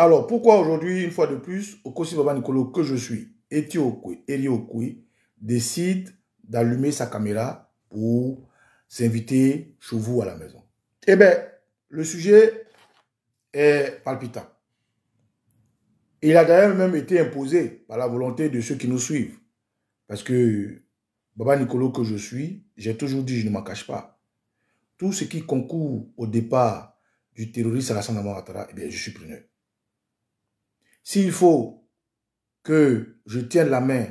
Alors, pourquoi aujourd'hui, une fois de plus, Okosi Baba Nicolo, que je suis, Eti Okwe, Eri Okwe, décide d'allumer sa caméra pour s'inviter chez vous à la maison? Eh bien, le sujet est palpitant. Il a d'ailleurs même été imposé par la volonté de ceux qui nous suivent. Parce que Baba Nicolo que je suis, j'ai toujours dit, je ne m'en cache pas. Tout ce qui concourt au départ du terroriste Alassane Ouattara, eh bien, je suis preneur. S'il faut que je tienne la main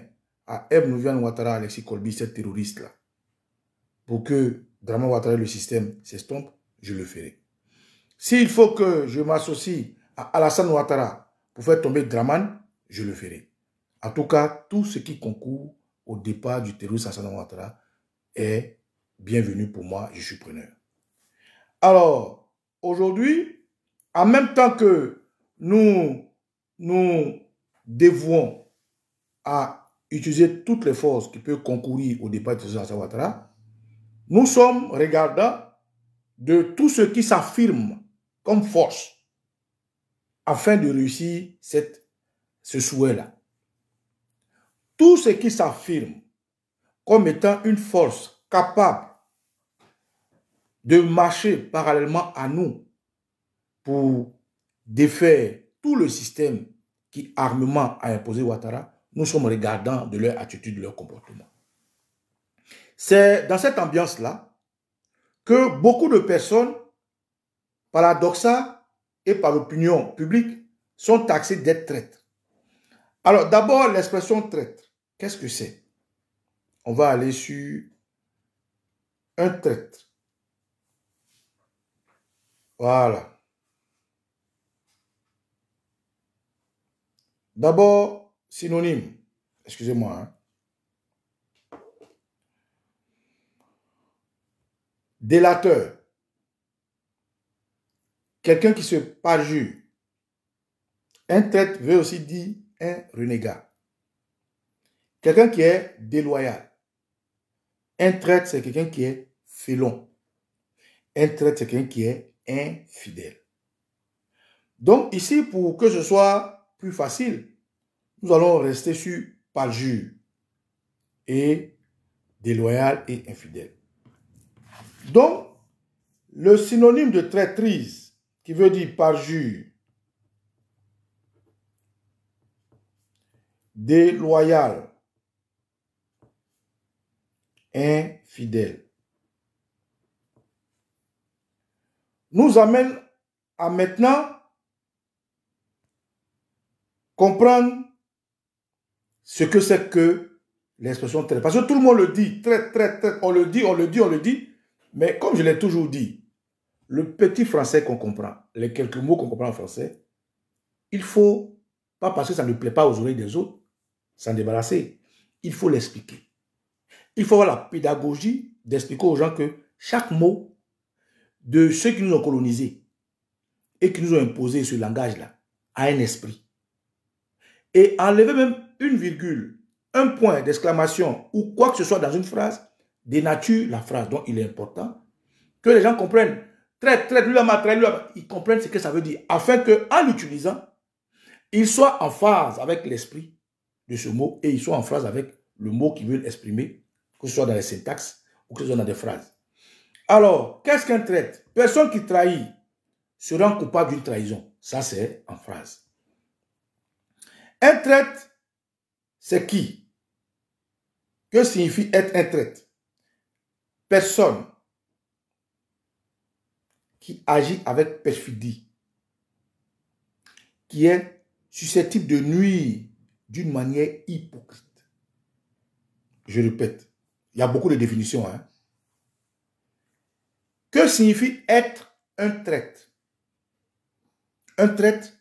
à Ebn Nouvian Ouattara, Alexis Kolbi, cet terroriste-là, pour que Draman Ouattara et le système s'estompe, je le ferai. S'il faut que je m'associe à Alassane Ouattara pour faire tomber Draman, je le ferai. En tout cas, tout ce qui concourt au départ du terroriste Alassane Ouattara est bienvenu pour moi, je suis preneur. Alors, aujourd'hui, en même temps que nous dévouons à utiliser toutes les forces qui peuvent concourir au départ de Alassane Ouattara, nous sommes regardants de tout ce qui s'affirme comme force afin de réussir ce souhait-là. Tout ce qui s'affirme comme étant une force capable de marcher parallèlement à nous pour défaire tout le système qui armement a imposé Ouattara, nous sommes regardants de leur attitude, de leur comportement. C'est dans cette ambiance-là que beaucoup de personnes, par la doxa et par l'opinion publique, sont taxées d'être traîtres. Alors d'abord, l'expression traître, qu'est-ce que c'est? On va aller sur un traître. Voilà. D'abord, synonyme. Excusez-moi. Hein. Délateur. Quelqu'un qui se parjure. Un traître veut aussi dire un renégat. Quelqu'un qui est déloyal. Un traître, c'est quelqu'un qui est félon. Un traître, c'est quelqu'un qui est infidèle. Donc ici, pour que ce soit plus facile, nous allons rester sur parjure et déloyal et infidèle. Donc, le synonyme de traîtrise, qui veut dire parjure, déloyal, infidèle, nous amène à maintenant comprendre ce que c'est que l'expression traître. Parce que tout le monde le dit, traître, traître, traître, on le dit, mais comme je l'ai toujours dit, le petit français qu'on comprend, les quelques mots qu'on comprend en français, il faut, pas parce que ça ne plaît pas aux oreilles des autres, s'en débarrasser. Il faut l'expliquer. Il faut avoir la pédagogie d'expliquer aux gens que chaque mot de ceux qui nous ont colonisés et qui nous ont imposé ce langage-là a un esprit. Et enlever même une virgule, un point d'exclamation ou quoi que ce soit dans une phrase dénature la phrase. Donc il est important que les gens comprennent. Traite, lui la matraille, ils comprennent ce que ça veut dire. Afin qu'en l'utilisant, ils soient en phase avec l'esprit de ce mot et ils soient en phase avec le mot qu'ils veulent exprimer, que ce soit dans les syntaxes ou que ce soit dans des phrases. Alors, qu'est-ce qu'un traître? Personne qui trahit se rend coupable d'une trahison. Ça, c'est en phrase. Un traître, c'est qui? Que signifie être un traître? Personne qui agit avec perfidie, qui est susceptible de nuire d'une manière hypocrite. Je répète, il y a beaucoup de définitions. Hein? Que signifie être un traître? Un traître,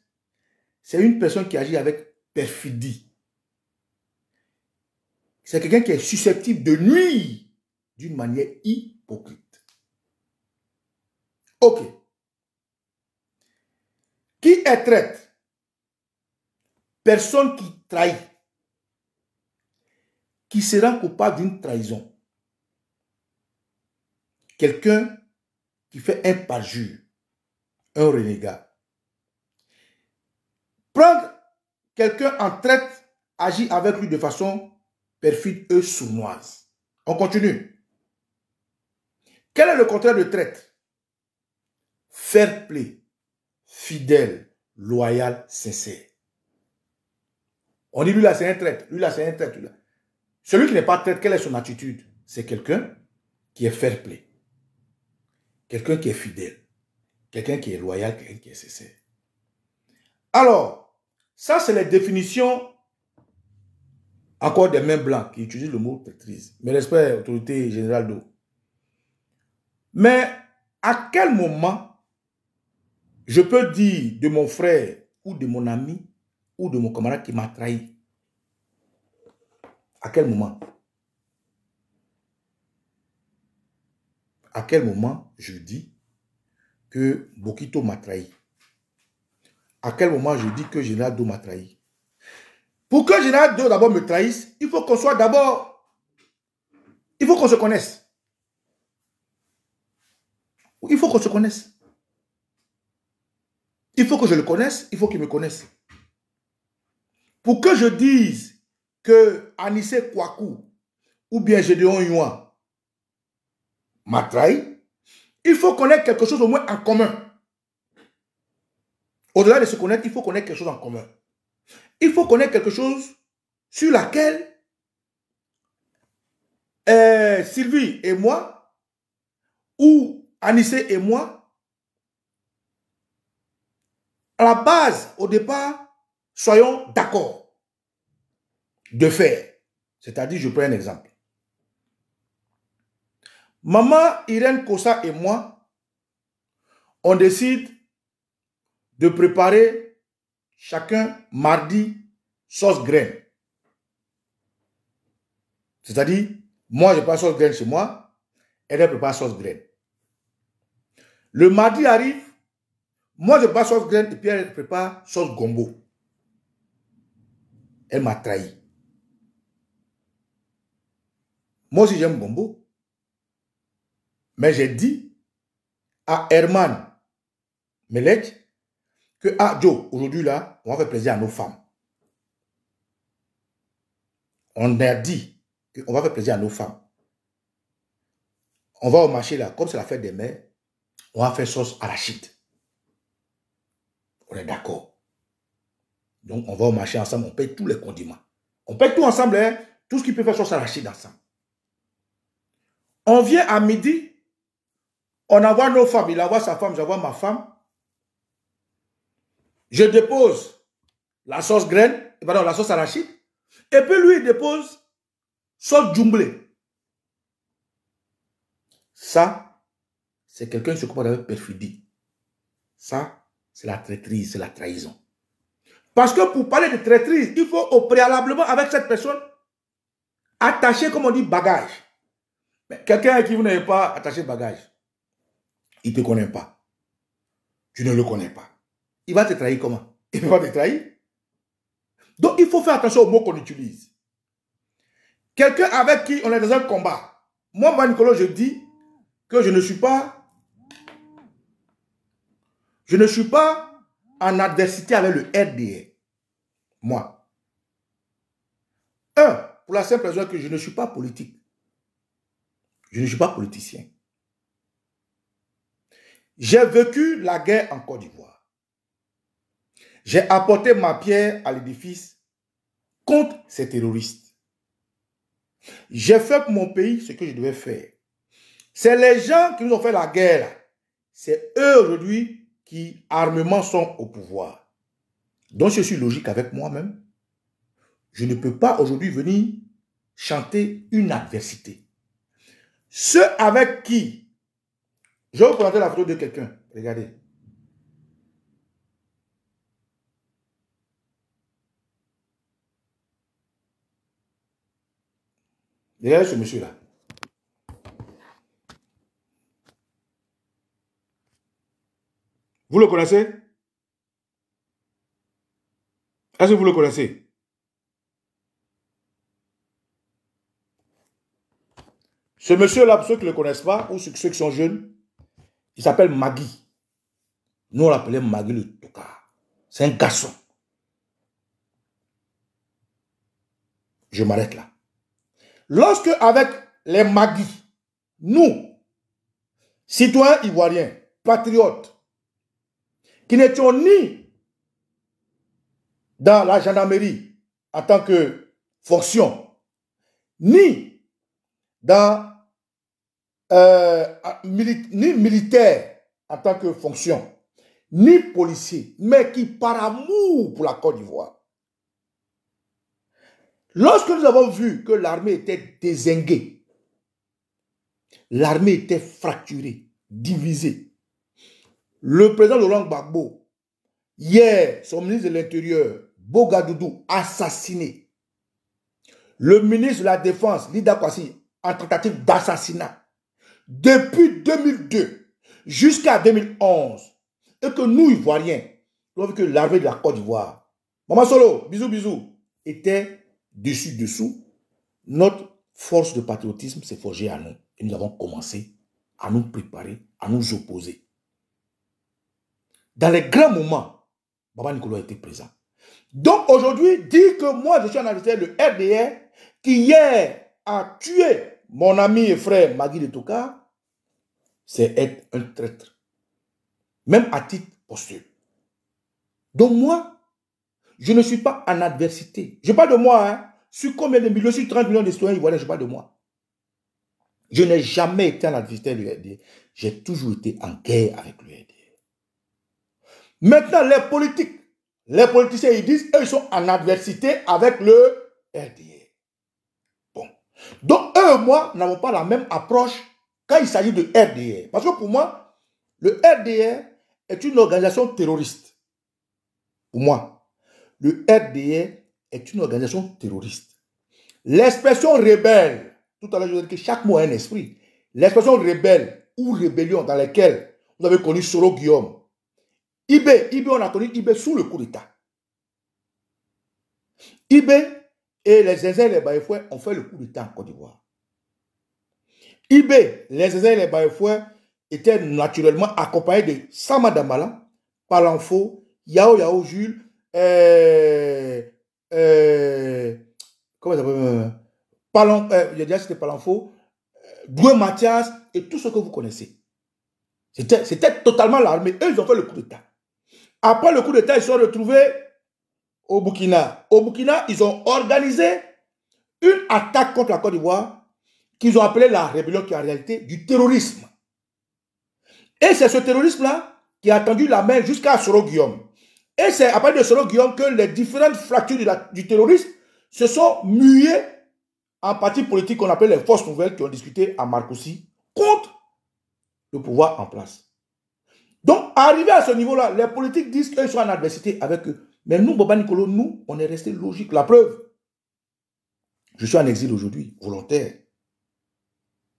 c'est une personne qui agit avec perfidie. C'est quelqu'un qui est susceptible de nuire d'une manière hypocrite. Ok. Qui est traître? Personne qui trahit, qui sera coupable d'une trahison. Quelqu'un qui fait un parjure, un renégat. quelqu'un en traite agit avec lui de façon perfide et sournoise. On continue. Quel est le contraire de traite? Fair play, fidèle, loyal, sincère. On dit lui là c'est un traître, lui là c'est un traître. Celui qui n'est pas traître, quelle est son attitude? C'est quelqu'un qui est fair play, quelqu'un qui est fidèle, quelqu'un qui est loyal, quelqu'un qui est sincère. Alors, ça c'est les définitions encore des mains blancs qui utilisent le mot traîtrise. Mais respect, autorité générale d'eau. Mais à quel moment je peux dire de mon frère ou de mon ami ou de mon camarade qui m'a trahi? À quel moment? À quel moment je dis que Bokito m'a trahi? À quel moment je dis que Général Do m'a trahi? Pour que Général Do d'abord me trahisse, il faut qu'on soit d'abord... Il faut qu'on se connaisse. Il faut qu'on se connaisse. Il faut que je le connaisse, il faut qu'il me connaisse. Pour que je dise que Anissé Kouakou ou bien Gédéon Yuan m'a trahi, il faut qu'on ait quelque chose au moins en commun. Au-delà de se connaître, il faut qu'on ait quelque chose en commun. Il faut qu'on ait quelque chose sur laquelle Sylvie et moi, ou Anissé et moi, à la base, au départ, soyons d'accord de faire. C'est-à-dire, je prends un exemple. Maman Irène Kossa et moi, on décide de préparer chacun mardi sauce graine. C'est-à-dire, moi je prépare sauce graine chez moi, elle prépare sauce graine. Le mardi arrive, moi je prépare sauce graine et puis elle prépare sauce gombo. Elle m'a trahi. Moi aussi j'aime gombo. Mais j'ai dit à Herman Melech que, ah Joe, aujourd'hui là, on va faire plaisir à nos femmes. On a dit qu'on va faire plaisir à nos femmes. On va au marché là, comme c'est la fête des mères, on va faire sauce arachide. On est d'accord. Donc on va au marché ensemble, on paye tous les condiments. On paye tout ensemble, hein, tout ce qui peut faire sauce arachide ensemble. On vient à midi, on envoie nos femmes, il envoie sa femme, j'envoie ma femme. Je dépose la sauce graine, pardon, la sauce arachide, et puis lui il dépose sauce djumblé. Ça, c'est quelqu'un qui se comporte avec perfidie. Ça, c'est la traîtrise, c'est la trahison. Parce que pour parler de traîtrise, il faut au préalablement avec cette personne attacher, comme on dit, bagage. Mais quelqu'un à qui vous n'avez pas attaché bagage, il ne te connaît pas. Tu ne le connais pas. Il va te trahir comment? Il ne peut pas te trahir. Donc, il faut faire attention aux mots qu'on utilise. Quelqu'un avec qui on est dans un combat. Moi, Nicolas, je dis que je ne suis pas en adversité avec le RDR. Moi. Pour la simple raison que je ne suis pas politique. Je ne suis pas politicien. J'ai vécu la guerre en Côte d'Ivoire. J'ai apporté ma pierre à l'édifice contre ces terroristes. J'ai fait pour mon pays ce que je devais faire. C'est les gens qui nous ont fait la guerre. C'est eux aujourd'hui qui, armement, sont au pouvoir. Donc je suis logique avec moi-même. Je ne peux pas aujourd'hui venir chanter une adversité. Ceux avec qui, je vais vous présenter la photo de quelqu'un. Regardez. Regardez ce monsieur-là. Vous le connaissez? Est-ce que vous le connaissez? Ce monsieur-là, pour ceux qui ne le connaissent pas, ou ceux qui sont jeunes, il s'appelle Magui. Nous, on l'appelait Magui le Tokar. C'est un garçon. je m'arrête là. Lorsque, avec les Maguis, nous, citoyens ivoiriens, patriotes, qui n'étions ni dans la gendarmerie en tant que fonction, ni dans ni militaire en tant que fonction, ni policier, mais qui par amour pour la Côte d'Ivoire. Lorsque nous avons vu que l'armée était dézinguée, l'armée était fracturée, divisée, le président Laurent Gbagbo, hier, son ministre de l'Intérieur, Bogadoudou, assassiné, le ministre de la Défense, Lida Kwasi, en tentative d'assassinat, depuis 2002 jusqu'à 2011, et que nous, Ivoiriens, nous avons vu que l'armée de la Côte d'Ivoire, Maman Solo, bisous, bisous, était dessous, notre force de patriotisme s'est forgée à nous. Et nous avons commencé à nous préparer, à nous opposer. Dans les grands moments, Baba Nicolas était présent. Donc aujourd'hui, dire que moi je suis un adversaire de RDR qui hier a tué mon ami et frère Magui de Toka, c'est être un traître. Même à titre posthume. Donc moi, je ne suis pas en adversité. Je parle de moi, hein. Sur combien de millions, sur 30 millions de citoyens ivoiriens, je parle de moi. Je n'ai jamais été en adversité de l'URD. J'ai toujours été en guerre avec l'URD. Maintenant, les politiciens, ils disent, eux, ils sont en adversité avec le RDR. Bon. Donc, eux et moi n'avons pas la même approche quand il s'agit de RDR. Parce que pour moi, le RDR est une organisation terroriste. Pour moi, le RDR est une organisation terroriste. L'expression rebelle, tout à l'heure je vous ai dit que chaque mot a un esprit. L'expression rebelle ou rébellion dans laquelle vous avez connu Soro Guillaume, Ibé, on a connu Ibé sous le coup d'État. Ibé et les Zézé et les Baïfoué ont fait le coup d'État en Côte d'Ivoire. Ibé, les Zézé et les Baïfoué étaient naturellement accompagnés de Sama Dambala, Palanfo, Yao Jules, comment ça s'appelle, j'ai dit c'était Palanfo, Doué Mathias et tout ce que vous connaissez. C'était totalement l'armée. Eux, ils ont fait le coup d'État. Après le coup d'État, ils se sont retrouvés au Burkina. Au Burkina, ils ont organisé une attaque contre la Côte d'Ivoire qu'ils ont appelée la rébellion, qui est en réalité du terrorisme. Et c'est ce terrorisme-là qui a tendu la main jusqu'à Soro Guillaume. Et c'est à partir de Soro Guillaume que les différentes fractures du terrorisme se sont muées en partis politiques qu'on appelle les forces nouvelles qui ont discuté à Marcoussis contre le pouvoir en place. Donc, arrivé à ce niveau-là, les politiques disent qu'ils sont en adversité avec eux. Mais nous, Baba Nicolo, nous, on est resté logique. La preuve, je suis en exil aujourd'hui, volontaire.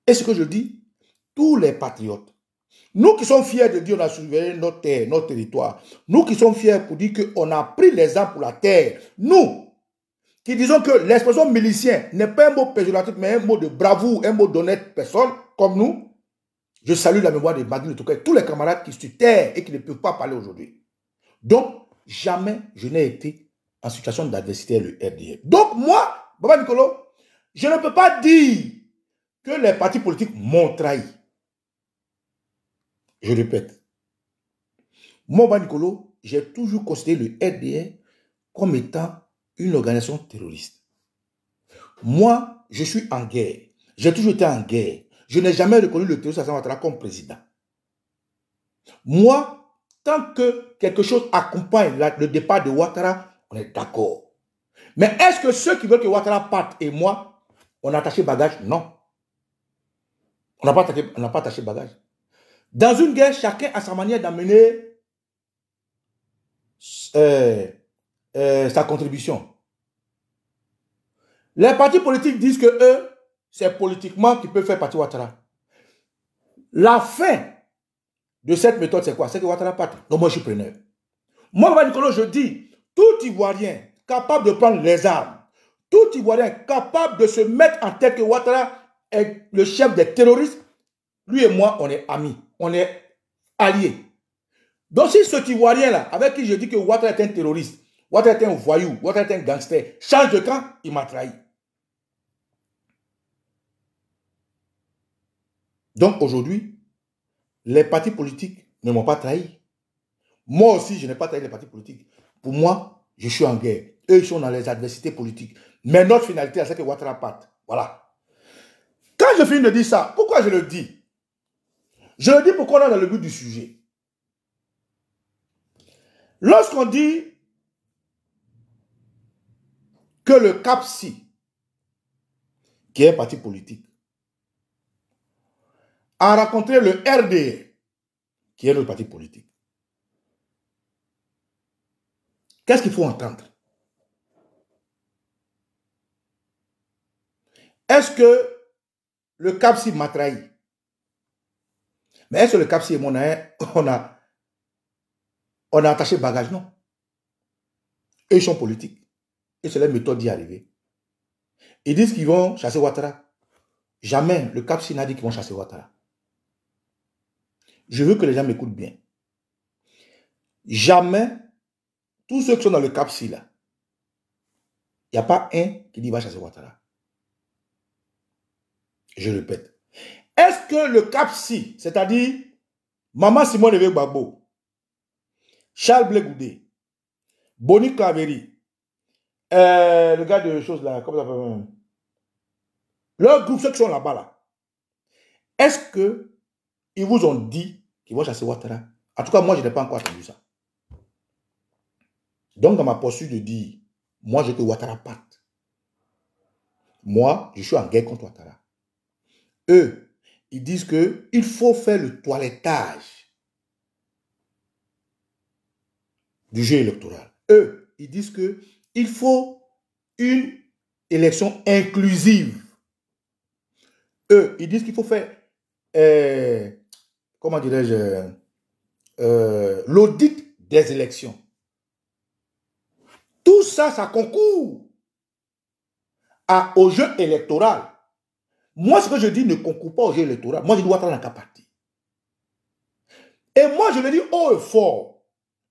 Et ce que je dis, tous les patriotes, nous qui sommes fiers de dire qu'on a sauvé notre terre, notre territoire, nous qui sommes fiers pour dire qu'on a pris les armes pour la terre, nous qui disons que l'expression milicien n'est pas un mot péjoratif, mais un mot de bravoure, un mot d'honnête personne, comme nous, je salue la mémoire de Magui de Toka et tous les camarades qui se taisent et qui ne peuvent pas parler aujourd'hui. Donc, jamais je n'ai été en situation d'adversité le RDR. Donc, moi, Baba Nicolo, je ne peux pas dire que les partis politiques m'ont trahi. Je répète. Moi, Baba Nicolo, j'ai toujours considéré le RDR comme étant une organisation terroriste. Moi, je suis en guerre. J'ai toujours été en guerre. Je n'ai jamais reconnu le terroriste Alassane Ouattara comme président. Moi, tant que quelque chose accompagne le départ de Ouattara, on est d'accord. Mais est-ce que ceux qui veulent que Ouattara parte et moi, on a attaché bagage? Non. On n'a pas attaché bagage. Dans une guerre, chacun a sa manière d'amener sa contribution. Les partis politiques disent que eux, c'est politiquement qu'ils peuvent faire partie Ouattara. La fin de cette méthode, c'est quoi? C'est que Ouattara parte. Donc moi, je suis preneur. Moi, Baba Nicolo, je dis, tout Ivoirien capable de prendre les armes, tout Ivoirien capable de se mettre en tête que Ouattara est le chef des terroristes, lui et moi, on est amis, on est alliés. Donc si ce Ivoirien-là, avec qui je dis que Ouattara est un terroriste, Ouattara est un voyou, Ouattara est un gangster, change de camp, il m'a trahi. Donc aujourd'hui, les partis politiques ne m'ont pas trahi. Moi aussi, je n'ai pas trahi les partis politiques. Pour moi, je suis en guerre. Eux, ils sont dans les adversités politiques. Mais notre finalité, c'est que Ouattara parte. Voilà. Quand je finis de dire ça, pourquoi je le dis? Je le dis pourquoi on est dans le but du sujet. Lorsqu'on dit que le CAPSI, qui est un parti politique, a rencontré le RDR, qui est notre parti politique, qu'est-ce qu'il faut entendre? Est-ce que le CAPSI m'a trahi? Mais est-ce que le CAPSI et moi, on a attaché bagage? Non. Eux, ils sont politiques. Et c'est leur méthode d'y arriver. Ils disent qu'ils vont chasser Ouattara. Jamais le CAPSI n'a dit qu'ils vont chasser Ouattara. Je veux que les gens m'écoutent bien. Jamais, tous ceux qui sont dans le CAPSI là, il n'y a pas un qui dit qu'il va chasser Ouattara. Je répète. Est-ce que le CAPSI, c'est-à-dire Maman Simone Veil Gbagbo, Charles Blé Goudé, Boni Claveri, le gars de choses là, comment ça s'appelle? Leurs groupes, ceux qui sont là-bas là, est-ce qu'ils vous ont dit qu'ils vont chasser Ouattara? En tout cas, moi, je n'ai pas encore entendu ça. Donc, dans ma posture de dire, moi, je veux que Ouattara parte. Moi, je suis en guerre contre Ouattara. Eux, ils disent qu'il faut faire le toilettage du jeu électoral. Eux, ils disent qu'il faut une élection inclusive. Eux, ils disent qu'il faut faire, comment dirais-je, l'audit des élections. Tout ça, ça concourt au jeu électoral. Moi, ce que je dis ne concourt pas au jeu électoral. Moi, je dois être dans la partie. Et moi, je le dis haut et fort.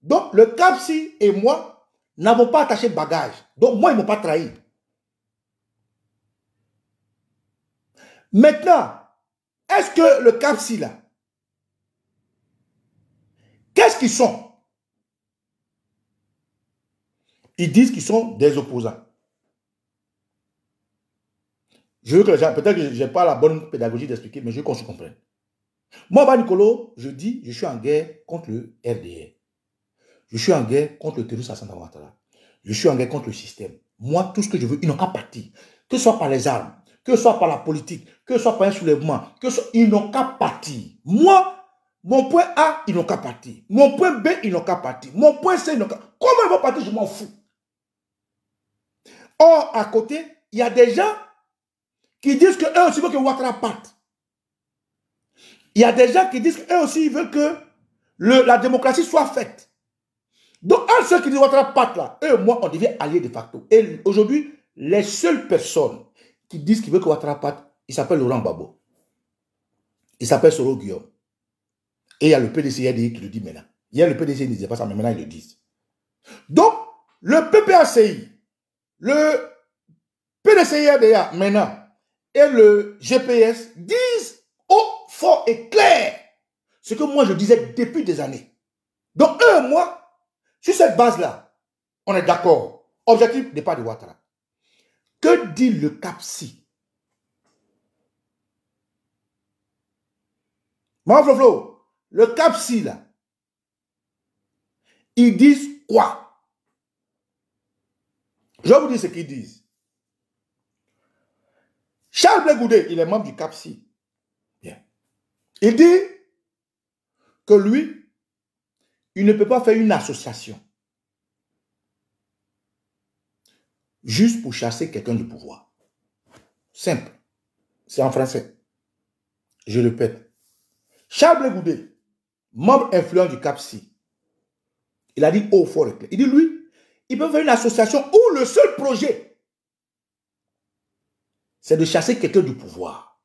Donc, le CAPSI et moi n'avons pas attaché bagage. Donc, moi, ils ne m'ont pas trahi. Maintenant, est-ce que le CAPSI, là, qu'est-ce qu'ils sont? Ils disent qu'ils sont des opposants. Je veux que les gens, peut-être que je n'ai pas la bonne pédagogie d'expliquer, mais je veux qu'on se comprenne. Moi, Nicolo, je dis, je suis en guerre contre le RDR. Je suis en guerre contre le terrorisme à Santa Ouattara. Je suis en guerre contre le système. Moi, tout ce que je veux, ils n'ont qu'à partir. Que ce soit par les armes, que ce soit par la politique, que ce soit par un soulèvement, ils n'ont qu'à partir. Moi, mon point A, ils n'ont qu'à partir. Mon point B, ils n'ont qu'à partir. Mon point C, ils n'ont qu'à partir. Comment ils vont partir, je m'en fous. Or, à côté, il y a des gens qui disent qu'eux aussi veulent que Ouattara parte. Il y a des gens qui disent qu'eux aussi veulent que la démocratie soit faite. Donc, à ceux qui disent Ouattara parte là, eux, moi, on devient alliés de facto. Et aujourd'hui, les seules personnes qui disent qu'ils veulent que Ouattara parte, il s'appelle Laurent Gbagbo. Il s'appelle Soro Guillaume. Et il y a le PDCID qui le dit maintenant. Hier, le PDCID ne disait pas ça, mais maintenant, ils le disent. Donc, le PPACI, le PDCIDA maintenant, et le GPS disent haut, fort et clair ce que moi je disais depuis des années. Donc eux, moi, sur cette base-là, on est d'accord. Objectif départ de Ouattara. Que dit le CAPSI? Mon Flo, le CAPSI là, ils disent quoi? Je vais vous dire ce qu'ils disent. Charles Blé Goudé, il est membre du CAPSI. Bien. Il dit que lui, il ne peut pas faire une association juste pour chasser quelqu'un du pouvoir. Simple. C'est en français. Je répète. Charles Blé Goudé, membre influent du CAPSI, il a dit haut, fort et clair. Il dit, lui, il peut faire une association où le seul projet, c'est de chasser quelqu'un du pouvoir.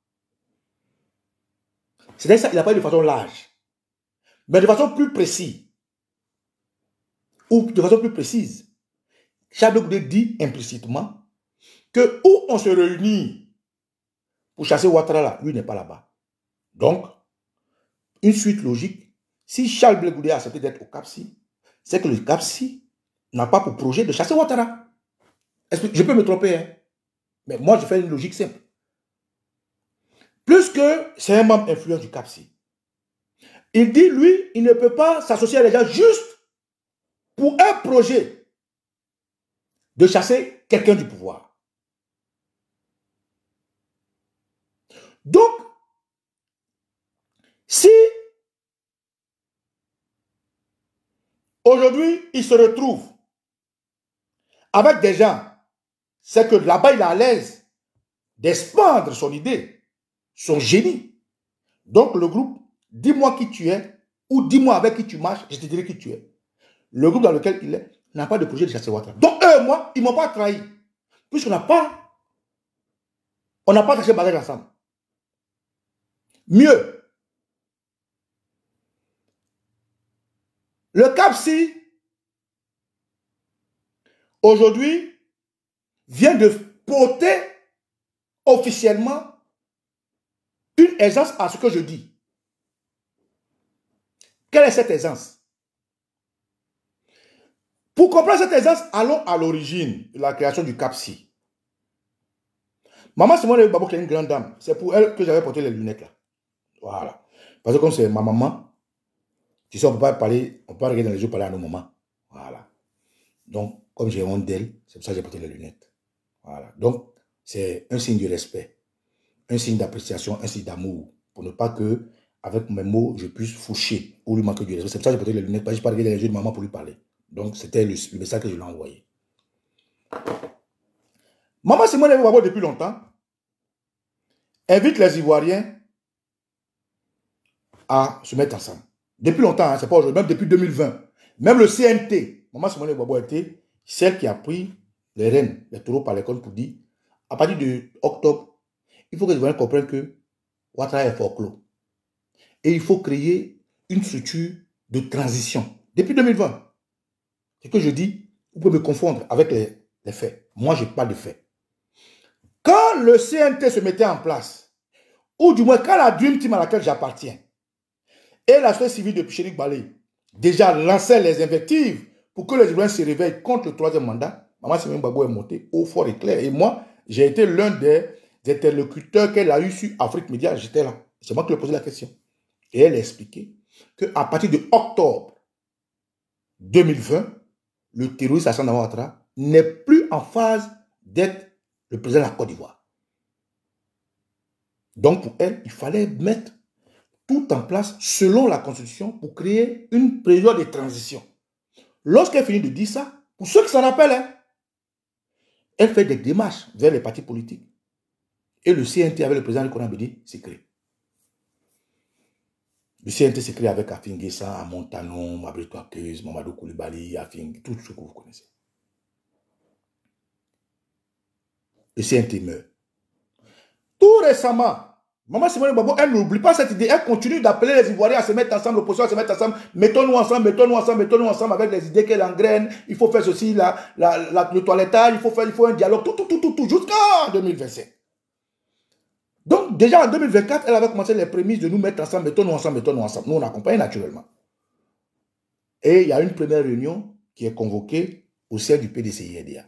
C'est ça, il n'a pas dit de façon large, mais de façon plus précise. Ou de façon plus précise. Charles Blé Goudé dit implicitement que où on se réunit pour chasser Ouattara là, lui n'est pas là-bas. Donc, une suite logique, si Charles Blé Goudé a accepté d'être au CAPSI, c'est que le CAPSI n'a pas pour projet de chasser Ouattara. Je peux me tromper, hein? Mais moi, je fais une logique simple. Plus que c'est un membre influent du CAPSI. Il dit, lui, il ne peut pas s'associer à les gens juste pour un projet de chasser quelqu'un du pouvoir. Donc, si aujourd'hui, il se retrouve avec des gens, c'est que là-bas, il est à l'aise d'expandre son idée, son génie. Donc, le groupe, dis-moi qui tu es, ou dis-moi avec qui tu marches, je te dirai qui tu es. Le groupe dans lequel il est n'a pas de projet de chasser Ouattara. Donc, eux et moi, ils ne m'ont pas trahi. Puisqu'on n'a pas caché bagage ensemble. Mieux, le CAPSI, aujourd'hui, vient de porter officiellement une aisance à ce que je dis. Quelle est cette aisance? Pour comprendre cette aisance, allons à l'origine de la création du CAPSI. Maman Simone Babo, qui est une grande dame, c'est pour elle que j'avais porté les lunettes là. Voilà. Parce que comme c'est ma maman, tu sais, on ne peut pas parler, on peut pas regarder dans les yeux parler à nos mamans. Voilà. Donc, comme j'ai honte d'elle, c'est pour ça que j'ai porté les lunettes. Voilà. Donc, c'est un signe de respect, un signe d'appréciation, un signe d'amour, pour ne pas que, avec mes mots, je puisse foucher ou lui manquer du respect. C'est pour ça que j'ai porté les lunettes, parce que je ne peux pas regarder dans les yeux de maman pour lui parler. Donc, c'était le message que je lui ai envoyé. Maman Simone Babo, depuis longtemps, invite les Ivoiriens à se mettre ensemble. Depuis longtemps, hein, c'est pas aujourd'hui, même depuis 2020. Même le CNT, Maman Simone Babo était celle qui a pris les rênes, les taureaux par les cornes pour dire, à partir de octobre, il faut que les Ivoiriens comprennent que Ouattara est folklore. Et il faut créer une structure de transition. Depuis 2020. Ce que je dis, vous pouvez me confondre avec les faits. Moi, je parle de faits. Quand le CNT se mettait en place, ou du moins quand la Dream Team à laquelle j'appartiens, et la société civile de Picherik Balé déjà lançait les invectives pour que les Ivoiriens se réveillent contre le troisième mandat, Maman Simone Babo est montée au fort et clair. Et moi, j'ai été l'un des interlocuteurs qu'elle a eu sur Afrique Média. J'étais là. C'est moi qui lui ai posé la question. Et elle a expliqué qu'à partir de octobre 2020, le terroriste Alassane Ouattara n'est plus en phase d'être le président de la Côte d'Ivoire. Donc pour elle, il fallait mettre tout en place selon la Constitution pour créer une période de transition. Lorsqu'elle finit de dire ça, pour ceux qui s'en rappellent, hein, elle fait des démarches vers les partis politiques. Et le CNT avec le président Konan Bédi s'est créé. Le CNT s'est créé avec Afin Guessa, Amontanon, Mabrito Akez, Mamadou Koulibaly, Afin, tout ce que vous connaissez. Le CNT meurt. Tout récemment, Maman Simone Babo, elle n'oublie pas cette idée. Elle continue d'appeler les Ivoiriens à se mettre ensemble, l'opposition à se mettre ensemble. Mettons-nous ensemble, mettons-nous ensemble, mettons-nous ensemble avec les idées qu'elle engraine. Il faut faire ceci, le toilettage, il faut un dialogue, tout, jusqu'en 2027. Donc, déjà en 2024, elle avait commencé les prémices de nous mettre ensemble, mettons-nous ensemble, mettons-nous ensemble. Nous, on accompagne naturellement. Et il y a une première réunion qui est convoquée au siège du PDCI-RDA.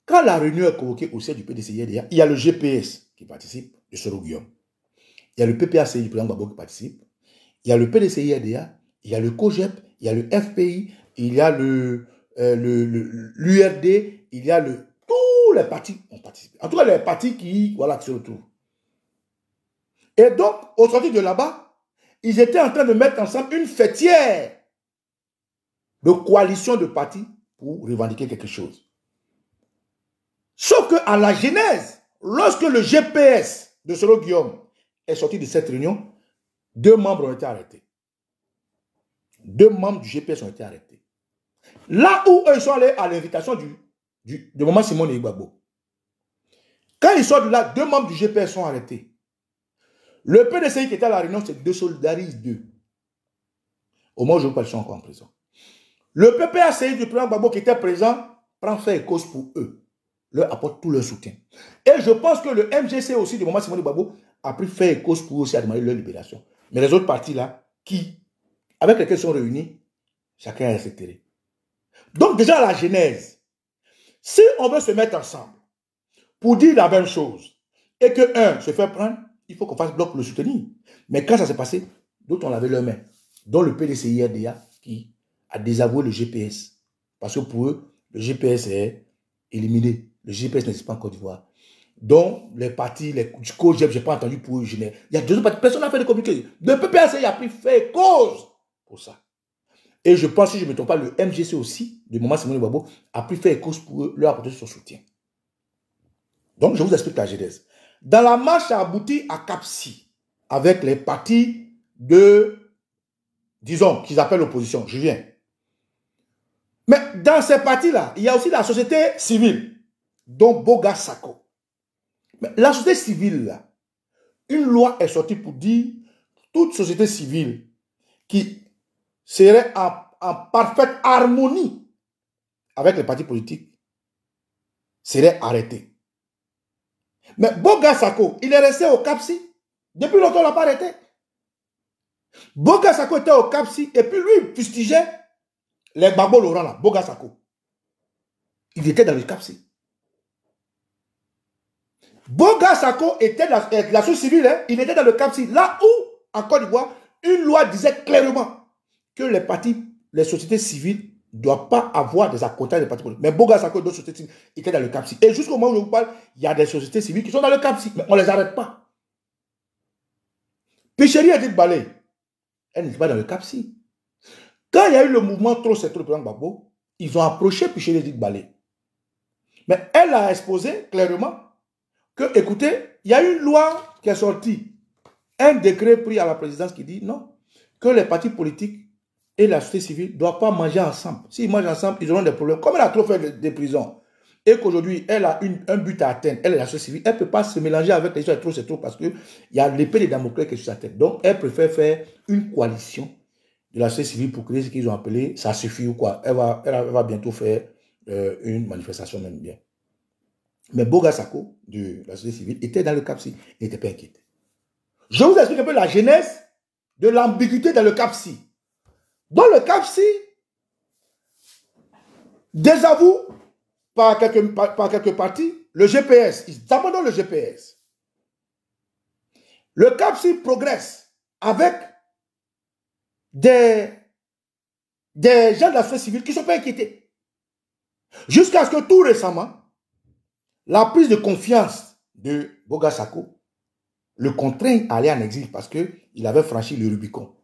Quand la réunion est convoquée au siège du PDCI-RDA, il y a le GPS qui participe, de Soro Guillaume. Il y a le PPACI du président Babo qui participe. Il y a le PDCI-RDA, il y a le COGEP, il y a le FPI, il y a l'URD, il y a tous les partis ont participé. En tout cas, les partis qui se retrouvent. Et donc, au sortir de là-bas, ils étaient en train de mettre ensemble une fêtière de coalition de partis pour revendiquer quelque chose. Sauf qu'à la genèse, lorsque le GPS de Soro Guillaume est sorti de cette réunion, 2 membres ont été arrêtés. 2 membres du GPS ont été arrêtés. Là où eux sont allés à l'invitation de Maman Simone Babo. Quand ils sortent de là, 2 membres du GPS sont arrêtés. Le PDCI qui était à la réunion, c'est de Solidarise 2. Au moins, je ne veux pas, ils sont encore en prison. Le PPACI du président Babo qui était présent prend fait et cause pour eux. Leur apporte tout leur soutien. Et je pense que le MGC aussi de Maman Simone Babo a pris fait et cause pour aussi à demander leur libération. Mais les autres partis là, avec lesquels ils sont réunis, chacun a ses intérêts. Donc déjà la genèse, si on veut se mettre ensemble pour dire la même chose et que un se fait prendre, il faut qu'on fasse bloc pour le soutenir. Mais quand ça s'est passé, d'autres ont lavé leurs mains, dont le PDCI-RDA qui a désavoué le GPS. Parce que pour eux, le GPS est éliminé. Le GPS n'existe pas en Côte d'Ivoire. Donc, les partis, les COGEP, je n'ai pas entendu pour eux. Il y a deux partis, personne n'a fait de communiqué. Le PPACI a pris fait cause pour ça. Et je pense, si je ne me trompe pas, le MGC aussi, de Maman Simone Gbagbo, a pris fait cause pour eux, leur apporter son soutien. Donc, je vous explique la genèse. Dans la marche, ça aboutit à Cap-Si, avec les partis de, disons, qu'ils appellent l'opposition. Je viens. Mais dans ces partis-là, il y a aussi la société civile, dont Boga Sako. Mais la société civile, là, une loi est sortie pour dire toute société civile qui serait en parfaite harmonie avec les partis politiques serait arrêtée. Mais Boga Sako, il est resté au Cap-Si. Depuis longtemps, on ne l'a pas arrêté. Boga Sako était au Cap-Si et puis lui, il fustigeait les Gbagbo Laurent là, Boga Sako. Il était dans le Cap-Si. Boga Sako était la société civile, hein, il était dans le Cap-Si. Là où, en Côte d'Ivoire, une loi disait clairement que les partis, les sociétés civiles ne doivent pas avoir des accompagnements des partis politiques. Mais Boga Sako et d'autres sociétés civiles étaient dans le Cap-Si. Et jusqu'au moment où je vous parle, il y a des sociétés civiles qui sont dans le Cap-Si, mais on ne les arrête pas. Picheri Edith Balé, elle n'était pas dans le Cap-Si. Quand il y a eu le mouvement trop c'est trop le président Gbagbo, ils ont approché Picheri Edith Balé. Mais elle a exposé clairement que, écoutez, il y a une loi qui est sortie, un décret pris à la présidence qui dit non, que les partis politiques et la société civile ne doivent pas manger ensemble. S'ils mangent ensemble, ils auront des problèmes. Comme elle a trop fait des prisons et qu'aujourd'hui, elle a un but à atteindre, elle est la société civile, elle ne peut pas se mélanger avec les gens, c'est trop, parce qu'il y a l'épée de Damoclès qui est sur sa tête. Donc, elle préfère faire une coalition de la société civile pour créer ce qu'ils ont appelé ça suffit ou quoi. Elle va bientôt faire une manifestation même bien. Mais Boga Sako, de la société civile, était dans le Cap-Si. Il n'était pas inquiété. Je vous explique un peu la genèse de l'ambiguïté dans le Cap-Si. Dans le Cap-Si, désavoue par quelques partis le GPS. Ils abandonnent le GPS. Le Cap-Si progresse avec des gens de la société civile qui ne sont pas inquiétés. Jusqu'à ce que tout récemment, la prise de confiance de Boga Sako le contraigne à aller en exil parce qu'il avait franchi le Rubicon.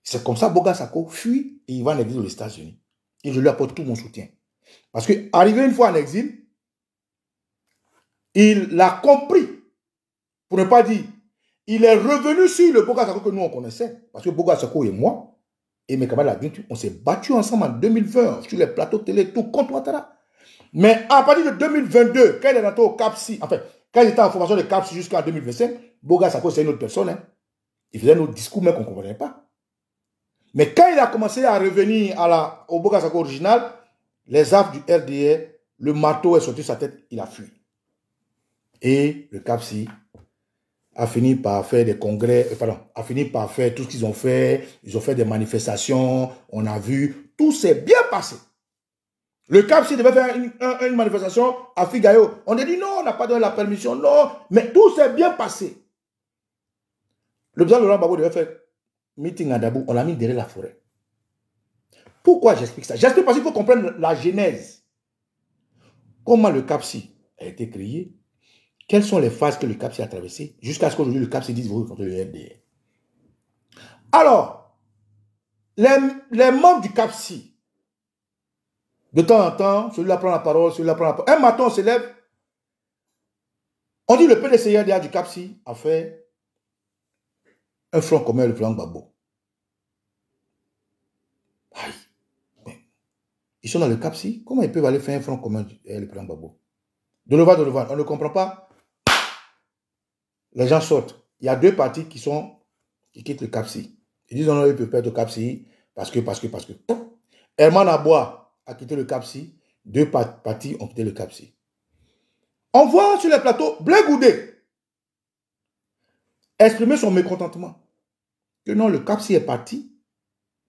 C'est comme ça que Boga Sako fuit et il va en exil aux États-Unis. Et je lui apporte tout mon soutien. Parce qu'arrivé une fois en exil, il l'a compris. Pour ne pas dire, il est revenu sur le Boga Sako que nous on connaissait. Parce que Boga Sako et moi, et mes camarades, on s'est battus ensemble en 2020 sur les plateaux télé, tout contre Ouattara. Mais à partir de 2022, quand il est rentré au Cap-Si, enfin, quand il était en formation de Cap-Si jusqu'en 2025, Boga Sako, c'est une autre personne. Hein. Il faisait un autre discours, mais qu'on ne comprenait pas. Mais quand il a commencé à revenir au Boga Sako original, les affres du RDA, le marteau est sorti de sa tête, il a fui. Et le Cap-Si a fini par faire des congrès, a fini par faire tout ce qu'ils ont fait. Ils ont fait des manifestations, on a vu, tout s'est bien passé. Le Cap-Si devait faire une manifestation à Figayo. On a dit non, on n'a pas donné la permission, non. Mais tout s'est bien passé. Le président Laurent Gbagbo devait faire meeting à Dabou. On l'a mis derrière la forêt. Pourquoi j'explique ça? J'explique parce qu'il faut comprendre la genèse. Comment le Cap-Si a été créé? Quelles sont les phases que le Cap-Si a traversées? Jusqu'à ce qu'aujourd'hui le Cap-Si dise vous contre le RDA. Alors, les membres du Cap-Si, de temps en temps, celui-là prend la parole, celui-là prend la parole. Un matin, on se lève. On dit le PDCI-RDA du Cap-Si a fait un front commun avec le président Gbagbo. Aïe. Mais ils sont dans le Cap-Si. Comment ils peuvent aller faire un front commun avec le président Gbagbo? Donovan, on ne comprend pas. Les gens sortent. Il y a deux partis qui quittent le Cap-Si. Ils disent non, ils peuvent pas être au Cap-Si parce que. Herman Aboua a quitté le Cap-Si. Deux partis ont quitté le Cap-Si. On voit sur les plateaux Blé Goudé. exprimer son mécontentement. Que non, le CAPSI est parti.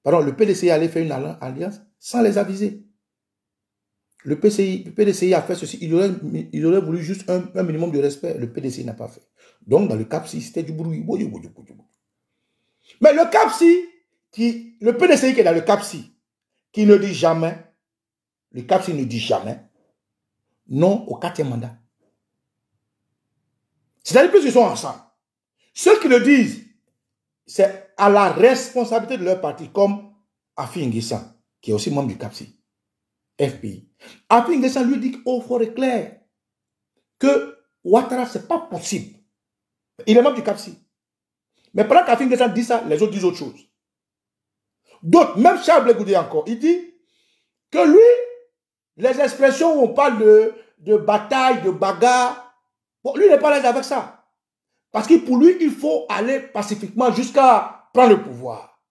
Pardon, le PDCI allait faire une alliance sans les aviser. Le PDCI a fait ceci. Il aurait voulu juste un minimum de respect. Le PDCI n'a pas fait. Donc, dans le CAPSI, c'était du bruit. Mais le CAPSI, le PDCI qui est dans le CAPSI, qui ne dit jamais, le CAPSI ne dit jamais non au 4e mandat. C'est-à-dire qu'ils sont ensemble. Ceux qui le disent, c'est à la responsabilité de leur parti, comme Afi N'Guessan, qui est aussi membre du CAPSI, FPI. Afi N'Guessan lui dit au fort et clair que Ouattara, ce n'est pas possible. Il est membre du CAPSI. Mais pendant qu'Afi N'Guessan dit ça, les autres disent autre chose. D'autres, même Charles Blé Goudé encore, il dit que lui, les expressions où on parle de bataille, de bagarre, bon, lui n'est pas à l'aise avec ça. Parce que pour lui, il faut aller pacifiquement jusqu'à prendre le pouvoir.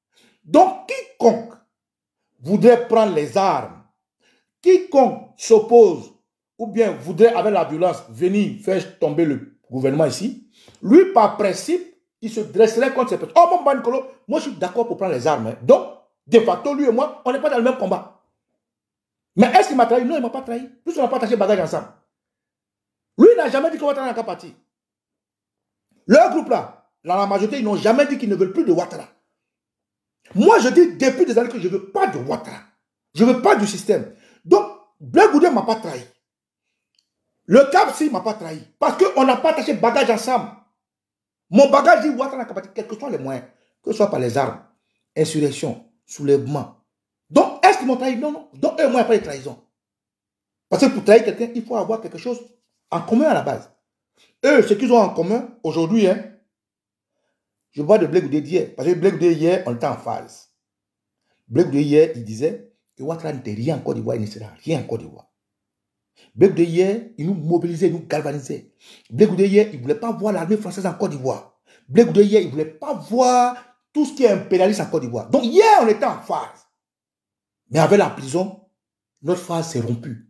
Donc, quiconque voudrait prendre les armes, quiconque s'oppose ou bien voudrait avec la violence venir faire tomber le gouvernement ici, lui, par principe, il se dresserait contre ces personnes. Oh, mon Banicolo, moi, je suis d'accord pour prendre les armes. Donc, de facto, lui et moi, on n'est pas dans le même combat. Mais est-ce qu'il m'a trahi? Non, il ne m'a pas trahi. Nous, on n'a pas attaché bagage ensemble. Lui, il n'a jamais dit que Ouattara n'a qu'à partir. Leur groupe là, dans la majorité, ils n'ont jamais dit qu'ils ne veulent plus de Ouattara. Moi, je dis depuis des années que je ne veux pas de Ouattara. Je ne veux pas du système. Donc, Blé Goudé ne m'a pas trahi. Le CAPSI ne m'a pas trahi. Parce qu'on n'a pas attaché bagage ensemble. Mon bagage dit Ouattara n'a qu'à partir, quels que soient les moyens, que ce soit par les armes, insurrection, soulèvement. Donc, est-ce qu'ils m'ont trahi? Non, non. Donc, eux, moi, il n'y a pas de trahison. Parce que pour trahir quelqu'un, il faut avoir quelque chose en commun à la base. Eux, ce qu'ils ont en commun, aujourd'hui, hein, je vois de Blé Goudé d'hier. Parce que Blé Goudé hier, on était en phase. Blé Goudé hier, il disait que Ouattara n'était rien en Côte d'Ivoire, il ne sera rien en Côte d'Ivoire. Blé Goudé hier, il nous mobilisait, il nous galvanisait. Blé Goudé hier, il ne voulait pas voir l'armée française en Côte d'Ivoire. Blé Goudé hier, il ne voulait pas voir tout ce qui est impérialiste en Côte d'Ivoire. Donc hier, on était en phase. Mais avec la prison, notre phase s'est rompue.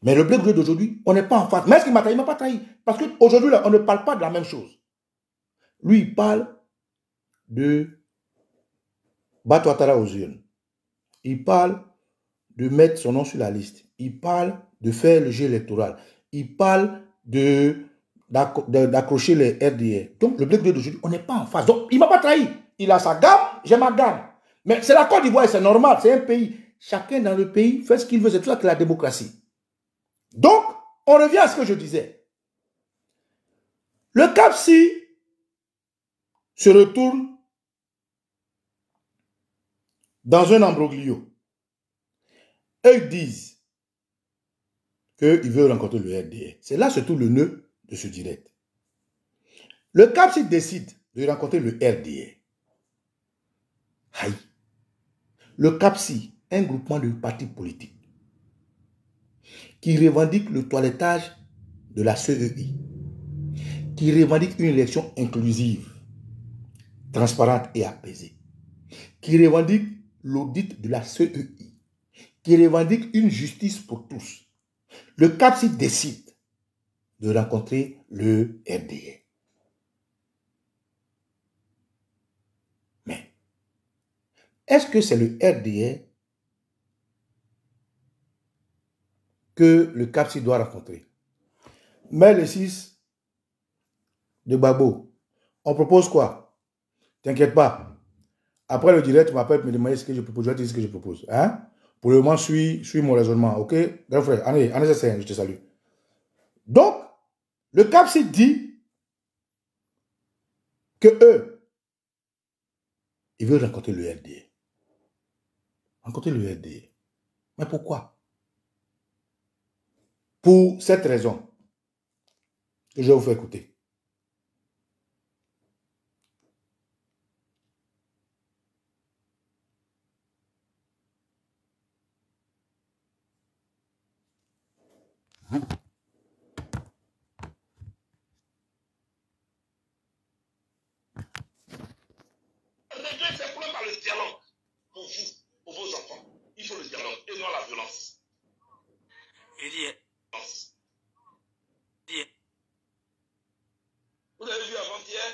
Mais le Blé Goudé d'aujourd'hui, on n'est pas en phase. Mais est-ce qu'il m'a trahi? Il ne m'a pas trahi. Parce qu'aujourd'hui, on ne parle pas de la même chose. Lui, il parle de battre Ouattara aux urnes. Il parle de mettre son nom sur la liste. Il parle de faire le jeu électoral. Il parle d'accrocher les RDR. Donc, le Blé Goudé d'aujourd'hui, on n'est pas en phase. Donc, il ne m'a pas trahi. Il a sa gamme, j'ai ma gamme. Mais c'est la Côte d'Ivoire et c'est normal, c'est un pays. Chacun dans le pays fait ce qu'il veut, c'est tout ça que la démocratie. Donc, on revient à ce que je disais. Le CAPSI se retourne dans un ambroglio. Eux, ils disent qu'ils veulent rencontrer le RDR. C'est là surtout le nœud de ce direct. Le CAPSI décide de rencontrer le RDR. Aïe. Le CAPSI, un groupement de partis politiques qui revendique le toilettage de la CEI, qui revendique une élection inclusive, transparente et apaisée, qui revendique l'audit de la CEI, qui revendique une justice pour tous. Le CAPSI décide de rencontrer le RDR. Mais, est-ce que c'est le RDR que le CAPSI doit rencontrer? Mais le 6 de Babo, on propose quoi? T'inquiète pas. Après le direct, tu m'appelles me demander ce que je propose. Je vais te dire ce que je propose. Hein? Pour le moment, suis mon raisonnement. Ok? Grand frère, allez, je te salue. Donc, le CAPSI dit que eux, ils veulent rencontrer le RDR. Rencontrer le RDR. Mais pourquoi? Pour cette raison que je vais vous faire écouter. C'est pour par le dialogue pour vous, pour vos enfants. Il faut le dialogue et non la violence. Vous avez vu avant-hier,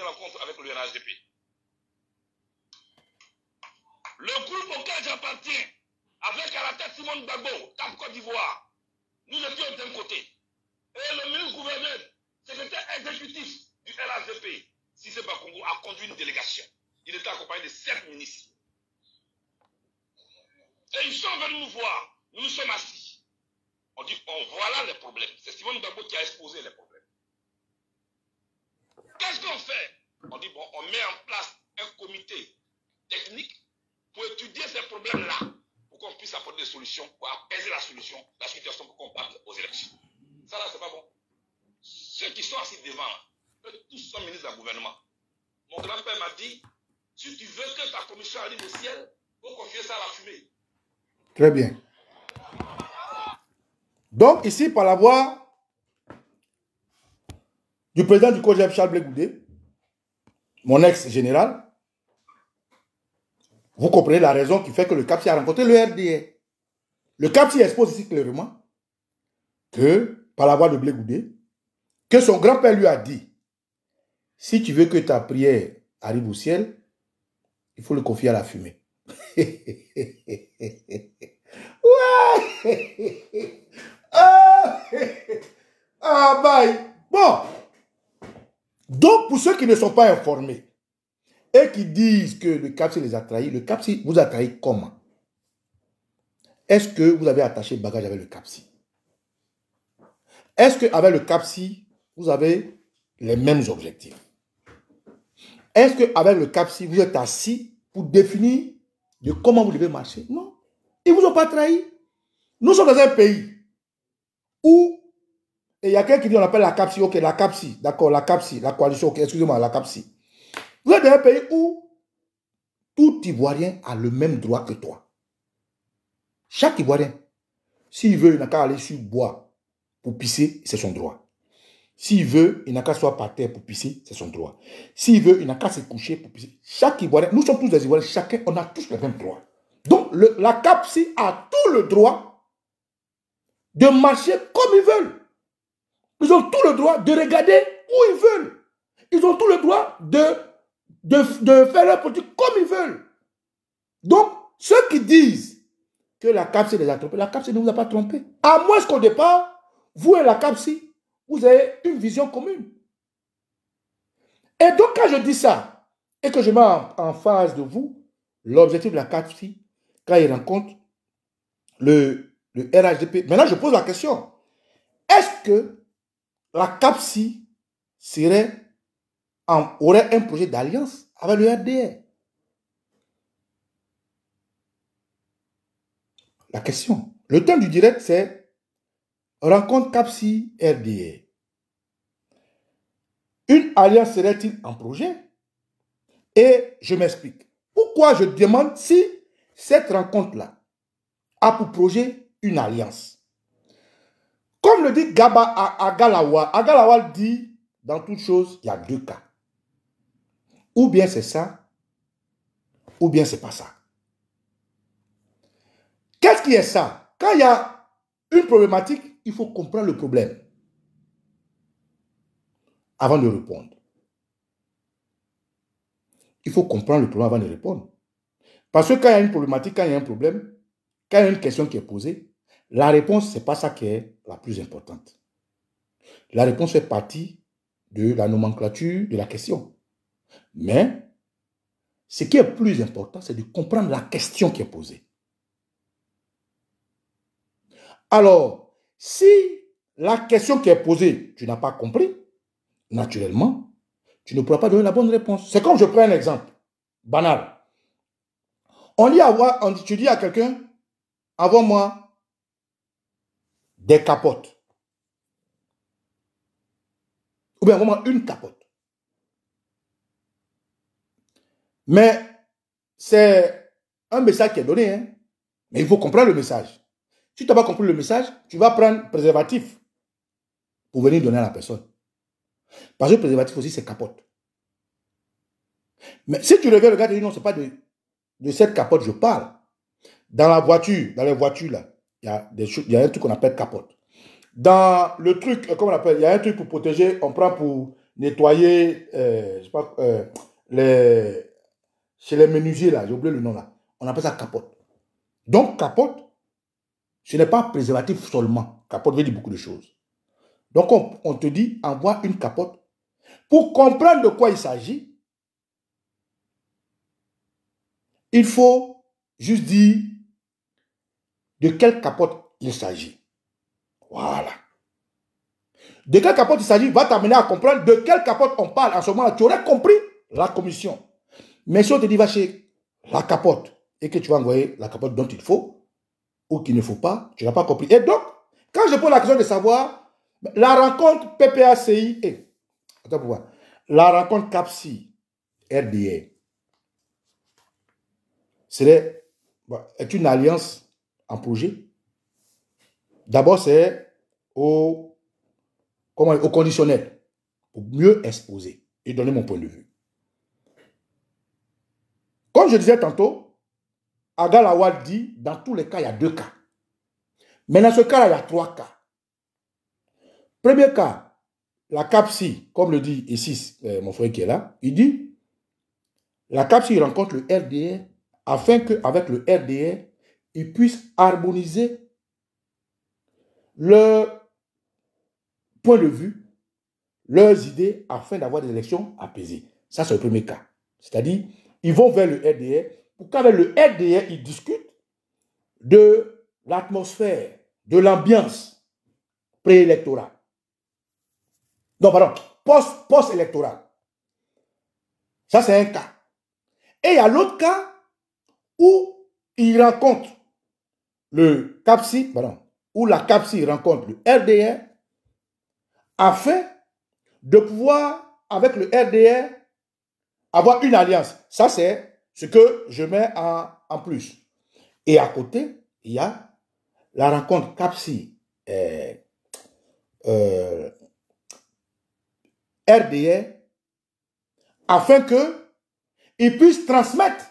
rencontre avec le RHDP. Le groupe auquel j'appartiens, avec à la tête Simone Gbagbo, Cap Côte d'Ivoire, nous étions d'un côté. Et le ministre-gouverneur, secrétaire exécutif du RHDP, Cissé Bakongo, a conduit une délégation. Il était accompagné de 7 ministres. Et ils sont venus nous voir. Nous nous sommes assis. On dit, voilà les problèmes. C'est Simone Gbagbo qui a exposé les problèmes. Qu'est-ce qu'on fait? On dit, bon, on met en place un comité technique pour étudier ces problèmes-là, pour qu'on puisse apporter des solutions, pour apaiser la situation pour qu'on parte aux élections. Ça là, c'est pas bon. Ceux qui sont assis devant, eux, tous sont ministres d'un gouvernement. Mon grand-père m'a dit, si tu veux que ta commission arrive au ciel, il faut confier ça à la fumée. Très bien. Donc, ici, par la voix du président du COJEP, Charles Blé Goudé, mon ex-général, vous comprenez la raison qui fait que le CAPSI a rencontré le RDA. Le CAPSI expose ici clairement que, par la voix de Blé Goudé, que son grand-père lui a dit, si tu veux que ta prière arrive au ciel, il faut le confier à la fumée. Ouais. Ah, bye. Bon. Donc, pour ceux qui ne sont pas informés et qui disent que le CAPSI les a trahis, le CAPSI vous a trahi comment? Est-ce que vous avez attaché bagage avec le CAPSI? Est-ce qu'avec le CAPSI, vous avez les mêmes objectifs? Est-ce qu'avec le CAPSI, vous êtes assis pour définir de comment vous devez marcher? Non. Ils ne vous ont pas trahi. Nous sommes dans un pays où, et il y a quelqu'un qui dit on appelle la CAPSI, ok, la CAPSI, d'accord, la CAPSI, la coalition, ok, excusez-moi, la CAPSI. Vous êtes dans un pays où tout Ivoirien a le même droit que toi. Chaque Ivoirien, s'il veut, il n'a qu'à aller sur le bois pour pisser, c'est son droit. S'il veut, il n'a qu'à s'asseoir par terre pour pisser, c'est son droit. S'il veut, il n'a qu'à se coucher pour pisser. Chaque Ivoirien, nous sommes tous des Ivoiriens, chacun, on a tous les mêmes droits. Donc, la CAPSI a tout le droit de marcher comme ils veulent. Ils ont tout le droit de regarder où ils veulent. Ils ont tout le droit de faire leur politique comme ils veulent. Donc, ceux qui disent que la CAPSI les a trompés, la CAPSI ne vous a pas trompé. À moins qu'au départ, vous et la CAPSI, vous avez une vision commune. Et donc, quand je dis ça, et que je mets en face de vous, l'objectif de la CAPSI, quand il rencontre le RHDP, maintenant je pose la question, est-ce que la CAPSI aurait un projet d'alliance avec le RDA? La question. Le thème du direct, c'est rencontre CAPSI-RDA. Une alliance serait-il en projet? Et je m'explique. Pourquoi je demande si cette rencontre-là a pour projet une alliance? Comme le dit Agalawal dit, dans toute chose, il y a deux cas. Ou bien c'est ça, ou bien c'est pas ça. Qu'est-ce qui est ça? Quand il y a une problématique, il faut comprendre le problème avant de répondre. Il faut comprendre le problème avant de répondre. Parce que quand il y a une problématique, quand il y a un problème, quand il y a une question qui est posée, la réponse, ce n'est pas ça qui est la plus importante. La réponse fait partie de la nomenclature de la question. Mais ce qui est plus important, c'est de comprendre la question qui est posée. Alors, si la question qui est posée, tu n'as pas compris, naturellement, tu ne pourras pas donner la bonne réponse. C'est comme je prends un exemple banal. Tu dis à quelqu'un, envoie-moi des capotes. Ou bien envoie-moi une capote. Mais c'est un message qui est donné, hein? Mais il faut comprendre le message. Si tu n'as pas compris le message, tu vas prendre préservatif pour venir donner à la personne. Parce que le préservatif aussi, c'est capote. Mais si tu regardes, tu dis non, ce n'est pas de cette capote je parle. Dans la voiture, dans les voitures, là, il y a un truc qu'on appelle capote. Dans le truc, comment on appelle, il y a un truc pour protéger, on prend pour nettoyer, je sais pas, chez les menuisiers, là, j'ai oublié le nom, là. On appelle ça capote. Donc, capote, ce n'est pas préservatif seulement. Capote veut dire beaucoup de choses. Donc, on te dit, envoie une capote. Pour comprendre de quoi il s'agit, il faut juste dire de quelle capote il s'agit. Voilà. De quelle capote il s'agit va t'amener à comprendre de quelle capote on parle. En ce moment, tu aurais compris la commission. Mais si on te dit va chez la capote et que tu vas envoyer la capote dont il faut ou qu'il ne faut pas, tu n'as pas compris. Et donc, quand je pose la question de savoir la rencontre PPACI, attends pour voir, la rencontre CAPSI, RDA, est une alliance en projet. D'abord, c'est au conditionnel, pour mieux exposer et donner mon point de vue. Comme je disais tantôt, Agal Awad dit, dans tous les cas, il y a 2 cas. Mais dans ce cas-là, il y a 3 cas. Premier cas, la CAPSI, comme le dit ici mon frère qui est là, il dit, la CAPSI rencontre le RDR afin qu'avec le RDR, ils puissent harmoniser leur point de vue, leurs idées, afin d'avoir des élections apaisées. Ça, c'est le premier cas. C'est-à-dire, ils vont vers le RDR pour qu'avec le RDR, ils discutent de l'atmosphère, de l'ambiance préélectorale. Non, pardon, post-électorale. Ça, c'est un cas. Et il y a l'autre cas où ils rencontrent le CAPSI, pardon, où la CAPSI rencontre le RDR afin de pouvoir, avec le RDR, avoir une alliance. Ça, c'est ce que je mets en plus. Et à côté, il y a la rencontre CAPSI RDR afin qu'ils puissent transmettre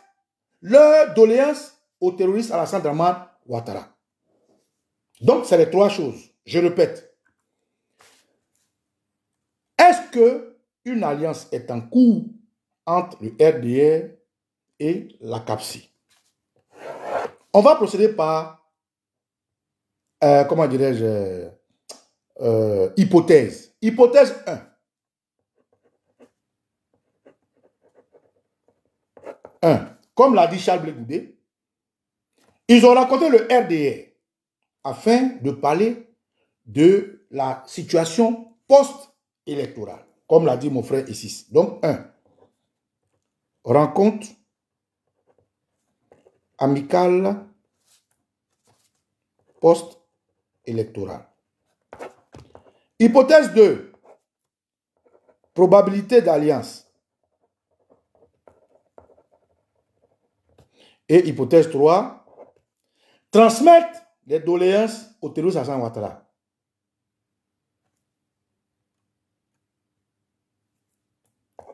leur doléance aux terroristes Alassane Dramane Ouattara. Donc, c'est les 3 choses. Je répète. Est-ce qu'une alliance est en cours entre le RDR et la CAPSI? On va procéder par, comment dirais-je, hypothèse. Hypothèse 1. 1. Comme l'a dit Charles Blé Goudé, ils ont rencontré le RDR afin de parler de la situation post-électorale, comme l'a dit mon frère ici. Donc, 1. Rencontre amicale post-électorale. Hypothèse 2. Probabilité d'alliance. Et hypothèse 3. Transmettre les doléances aux terroristes Alassane Ouattara.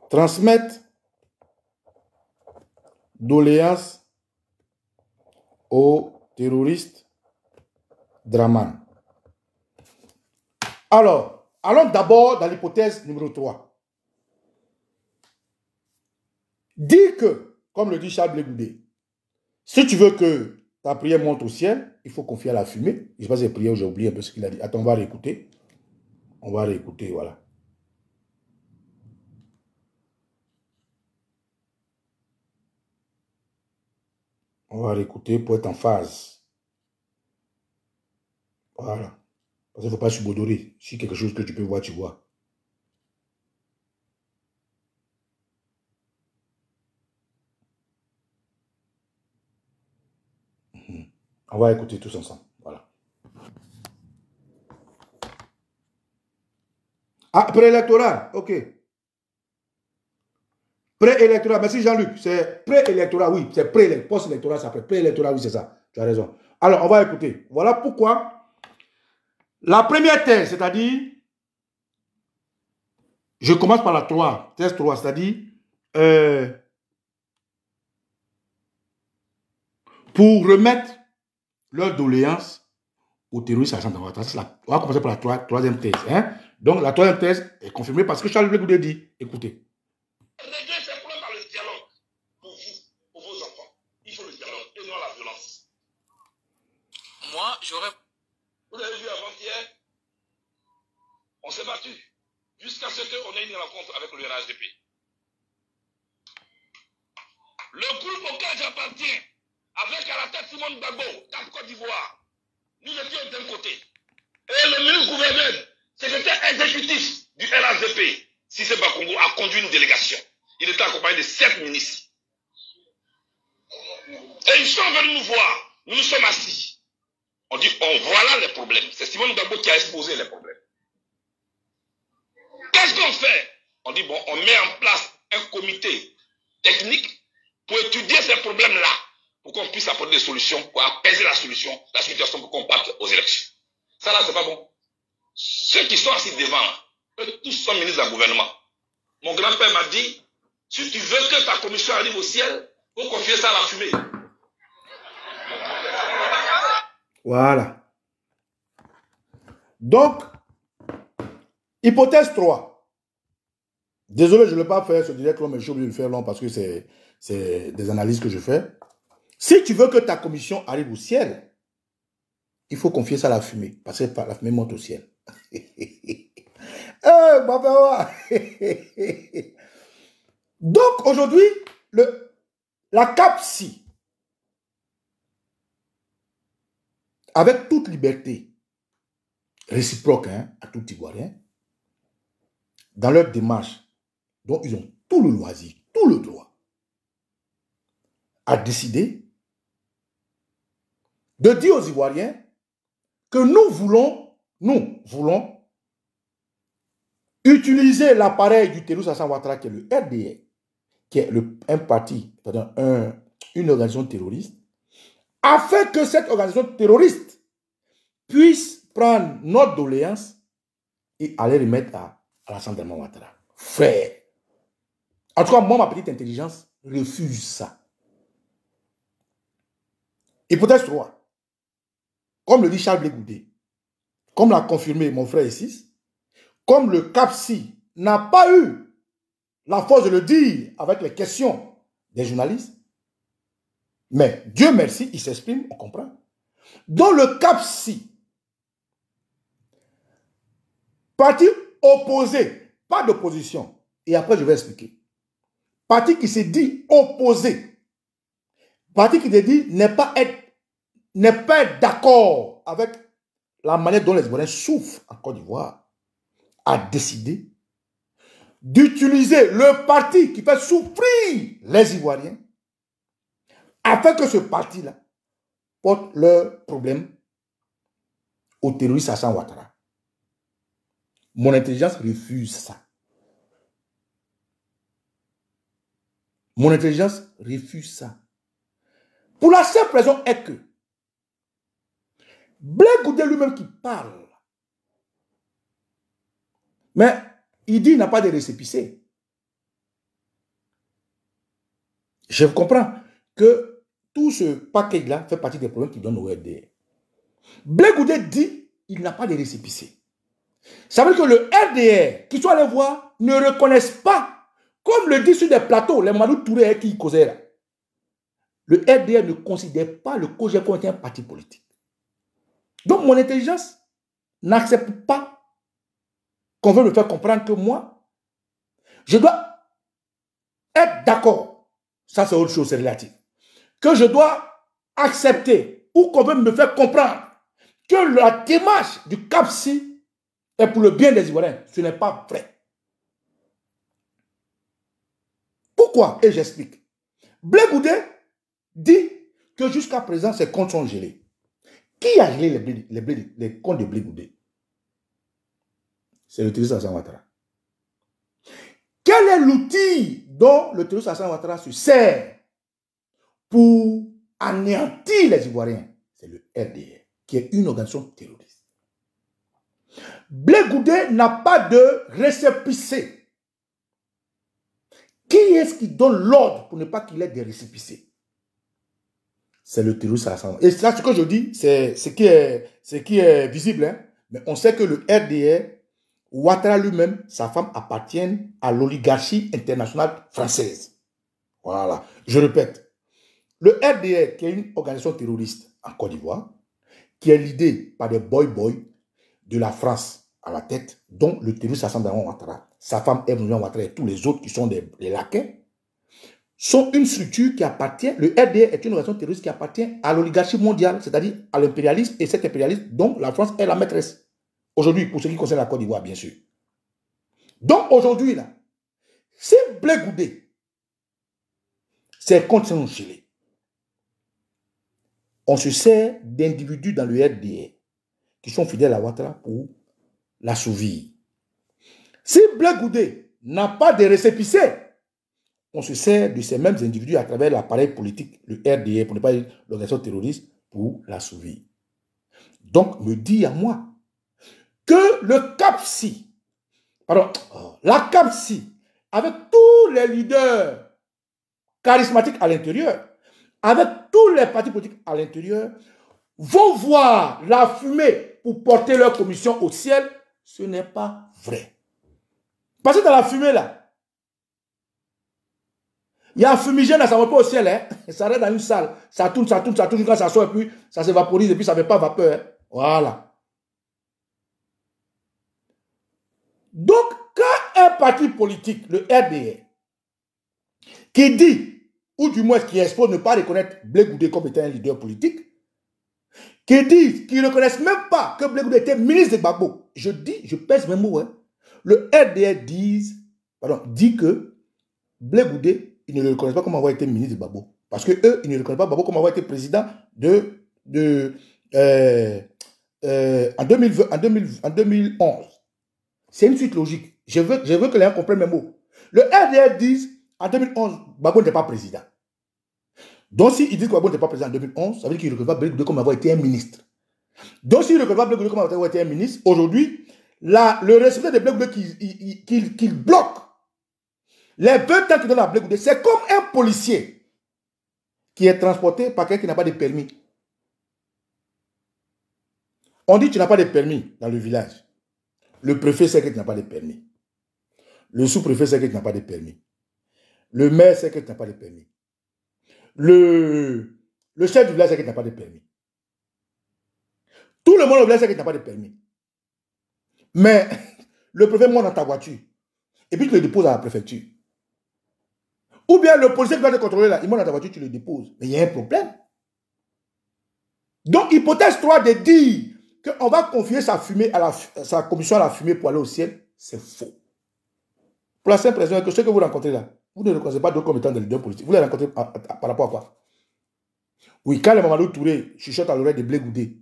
Transmettre doléances aux terroristes Dramane. Alors, allons d'abord dans l'hypothèse numéro 3. Dis que, comme le dit Charles Blé Goudé, si tu veux que ta prière monte au ciel, il faut confier à la fumée. Je ne sais pas si j'ai prié ou j'ai oublié un peu ce qu'il a dit. Attends, on va réécouter. On va réécouter, voilà. On va réécouter pour être en phase. Voilà. Parce qu'il ne faut pas subodorer. Si quelque chose que tu peux voir, tu vois. On va écouter tous ensemble. Voilà. Ah, préélectoral. OK. Préélectoral. Merci Jean-Luc. C'est préélectoral, oui. C'est pré-électoral. Post-électoral, ça fait préélectoral, oui, c'est ça. Tu as raison. Alors, on va écouter. Voilà pourquoi la première thèse, c'est-à-dire, je commence par la 3, thèse 3, c'est-à-dire, pour remettre leurs doléances aux terroristes Alassane Ouattara. On va commencer par la troisième thèse. Hein? Donc, la troisième thèse est confirmée parce que Charles Blé Goudé dit, écoutez. Régler ces problèmes par le dialogue. Pour vous, pour vos enfants, il faut le dialogue et non la violence. Moi, j'aurais... Vous avez vu avant-hier, on s'est battu jusqu'à ce qu'on ait une rencontre avec le RHDP. Le groupe auquel j'appartiens, avec à la tête Simone Gbagbo, Cap Côte d'Ivoire, nous étions d'un côté. Et le ministre-gouverneur, secrétaire exécutif du RHDP, Cissé Bakongo, a conduit une délégation. Il était accompagné de 7 ministres. Et ils sont venus nous voir. Nous nous sommes assis. On dit, voilà les problèmes. C'est Simone Gbagbo qui a exposé les problèmes. Qu'est-ce qu'on fait? On dit, bon, on met en place un comité technique pour étudier ces problèmes-là, pour qu'on puisse apporter des solutions, pour apaiser la situation pour qu'on parte aux élections. Ça là, c'est pas bon. Ceux qui sont assis devant, eux tous sont ministres d'un gouvernement. Mon grand-père m'a dit, si tu veux que ta commission arrive au ciel, il faut confier ça à la fumée. Voilà. Donc, hypothèse 3. Désolé, je ne l'ai pas fait ce direct long, mais je suis obligé de le faire long parce que c'est des analyses que je fais. Si tu veux que ta commission arrive au ciel, il faut confier ça à la fumée, parce que la fumée monte au ciel. Donc, aujourd'hui, la CAPSI, avec toute liberté réciproque à tout Ivoirien, dans leur démarche, dont ils ont tout le loisir, tout le droit, a décidé de dire aux Ivoiriens que nous voulons utiliser l'appareil du Terrorisme Alassane Ouattara, qui est le RDR, qui est un parti, une organisation terroriste, afin que cette organisation terroriste puisse prendre notre doléance et aller remettre à Alassane Ouattara. Frère. En tout cas, moi, ma petite intelligence refuse ça. Hypothèse 3. Comme le dit Charles Blé Goudé, comme l'a confirmé mon frère ici, comme le CAPSI n'a pas eu la force de le dire avec les questions des journalistes, mais Dieu merci, il s'exprime, on comprend. Dans le CAPSI, parti opposé, pas d'opposition, et après je vais expliquer. Parti qui s'est dit opposé, parti qui s'est dit n'est pas d'accord avec la manière dont les Ivoiriens souffrent en Côte d'Ivoire, a décidé d'utiliser le parti qui fait souffrir les Ivoiriens afin que ce parti-là porte leurs problèmes au terroriste Alassane Ouattara. Mon intelligence refuse ça. Mon intelligence refuse ça. Pour la simple raison est que Blé Goudé lui-même qui parle, mais il dit qu'il n'a pas de récépissé. Je comprends que tout ce paquet-là fait partie des problèmes qui donnent au RDR. Blé Goudé dit qu'il n'a pas de récépissé. Ça veut dire que le RDR, qu'ils sont allés voir, ne reconnaissent pas, comme le dit sur des plateaux, les Madou Touré qui causaient là. Le RDR ne considère pas le COJER comme un parti politique. Donc mon intelligence n'accepte pas qu'on veut me faire comprendre que moi, je dois être d'accord, ça c'est autre chose, c'est relatif, que je dois accepter ou qu'on veut me faire comprendre que la démarche du CAPSI est pour le bien des Ivoiriens. Ce n'est pas vrai. Pourquoi? Et j'explique. Blé Goudé dit que jusqu'à présent, ses comptes sont gelés. Qui a gelé les comptes de Blé Goudé? C'est le terroriste Alassane Ouattara. Quel est l'outil dont le terroriste Alassane Ouattara se sert pour anéantir les Ivoiriens? C'est le RDR, qui est une organisation terroriste. Blé Goudé n'a pas de récépissé. Qui est-ce qui donne l'ordre pour ne pas qu'il ait des récépissés? c'est le terrorisme Alassane. Et là, ce que je dis, c'est ce qui est visible. Hein. Mais on sait que le RDR, Ouattara lui-même, sa femme appartiennent à l'oligarchie internationale française. Voilà. Je répète. Le RDR, qui est une organisation terroriste en Côte d'Ivoire, qui est l'idée par des boys de la France à la tête, dont le terroriste Alassane Ouattara, sa femme Ebnou Ouattara et tous les autres qui sont des laquais, sont une structure qui appartient, le RDR est une organisation terroriste qui appartient à l'oligarchie mondiale, c'est-à-dire à l'impérialisme, et cet impérialisme dont la France est la maîtresse. Aujourd'hui, pour ce qui concerne la Côte d'Ivoire, bien sûr. Donc aujourd'hui, là, si Blé Goudé, c'est contre Chili, on se sert d'individus dans le RDR qui sont fidèles à Ouattara pour l'assouvir. Si Blé Goudé n'a pas de récépissé, on se sert de ces mêmes individus à travers l'appareil politique, le RDR, pour ne pas dire l'organisation terroriste, pour l'assouvir. Donc, me dit à moi que le CAPSI, la CAPSI, avec tous les leaders charismatiques à l'intérieur, avec tous les partis politiques à l'intérieur, vont voir la fumée pour porter leur commission au ciel, ce n'est pas vrai. Parce que dans la fumée, là, il y a un fumigène, ça ne va pas au ciel, hein? Ça reste dans une salle, ça tourne, jusqu'à ça sort, et puis ça s'évaporise, et puis ça ne fait pas vapeur. Hein? Voilà. Donc, quand un parti politique, le RDR, qui dit, ou du moins qui expose ne pas reconnaître Blé Goudé comme étant un leader politique, qui dit qu'ils ne reconnaissent même pas que Blé Goudé était ministre de Gbagbo, je dis, je pèse mes mots, hein, le RDR dit que Blé Goudé, ils ne le reconnaissent pas comme avoir été ministre de Gbagbo. Parce que eux, ils ne reconnaissent pas Gbagbo comme avoir été président en 2011. C'est une suite logique. Je veux que les gens comprennent mes mots. Le RDR dit, en 2011, Gbagbo n'était pas président. Donc, s'ils disent que Gbagbo n'était pas président en 2011, ça veut dire qu'ils ne reconnaissent pas Blé Goudé comme avoir été un ministre. Donc, s'ils ne reconnaissent pas Blé Goudé comme avoir été un ministre, aujourd'hui, le respect de Blé Goudé qu'il bloque, les 20 ans qu'il donne à Blé Goudé, c'est comme un policier qui est transporté par quelqu'un qui n'a pas de permis. On dit que tu n'as pas de permis dans le village. Le préfet sait que tu n'as pas de permis. Le sous-préfet sait que tu n'as pas de permis. Le maire sait que tu n'as pas de permis. Le chef du village sait que tu n'as pas de permis. Tout le monde au village sait que tu n'as pas de permis. Mais le préfet monte dans ta voiture et puis tu le déposes à la préfecture. Ou bien le policier qui va te contrôler là, il monte dans ta voiture, tu le déposes. Mais il y a un problème. Donc, hypothèse 3 de dire qu'on va confier sa commission à la fumée pour aller au ciel, c'est faux. Pour la simple raison que ceux que vous rencontrez là, vous ne reconnaissez pas d'autres comme étant des leaders politiques. Vous les rencontrez par rapport à quoi? Oui, quand les Mamadou Touré chuchotent à l'oreille de Blé Goudé,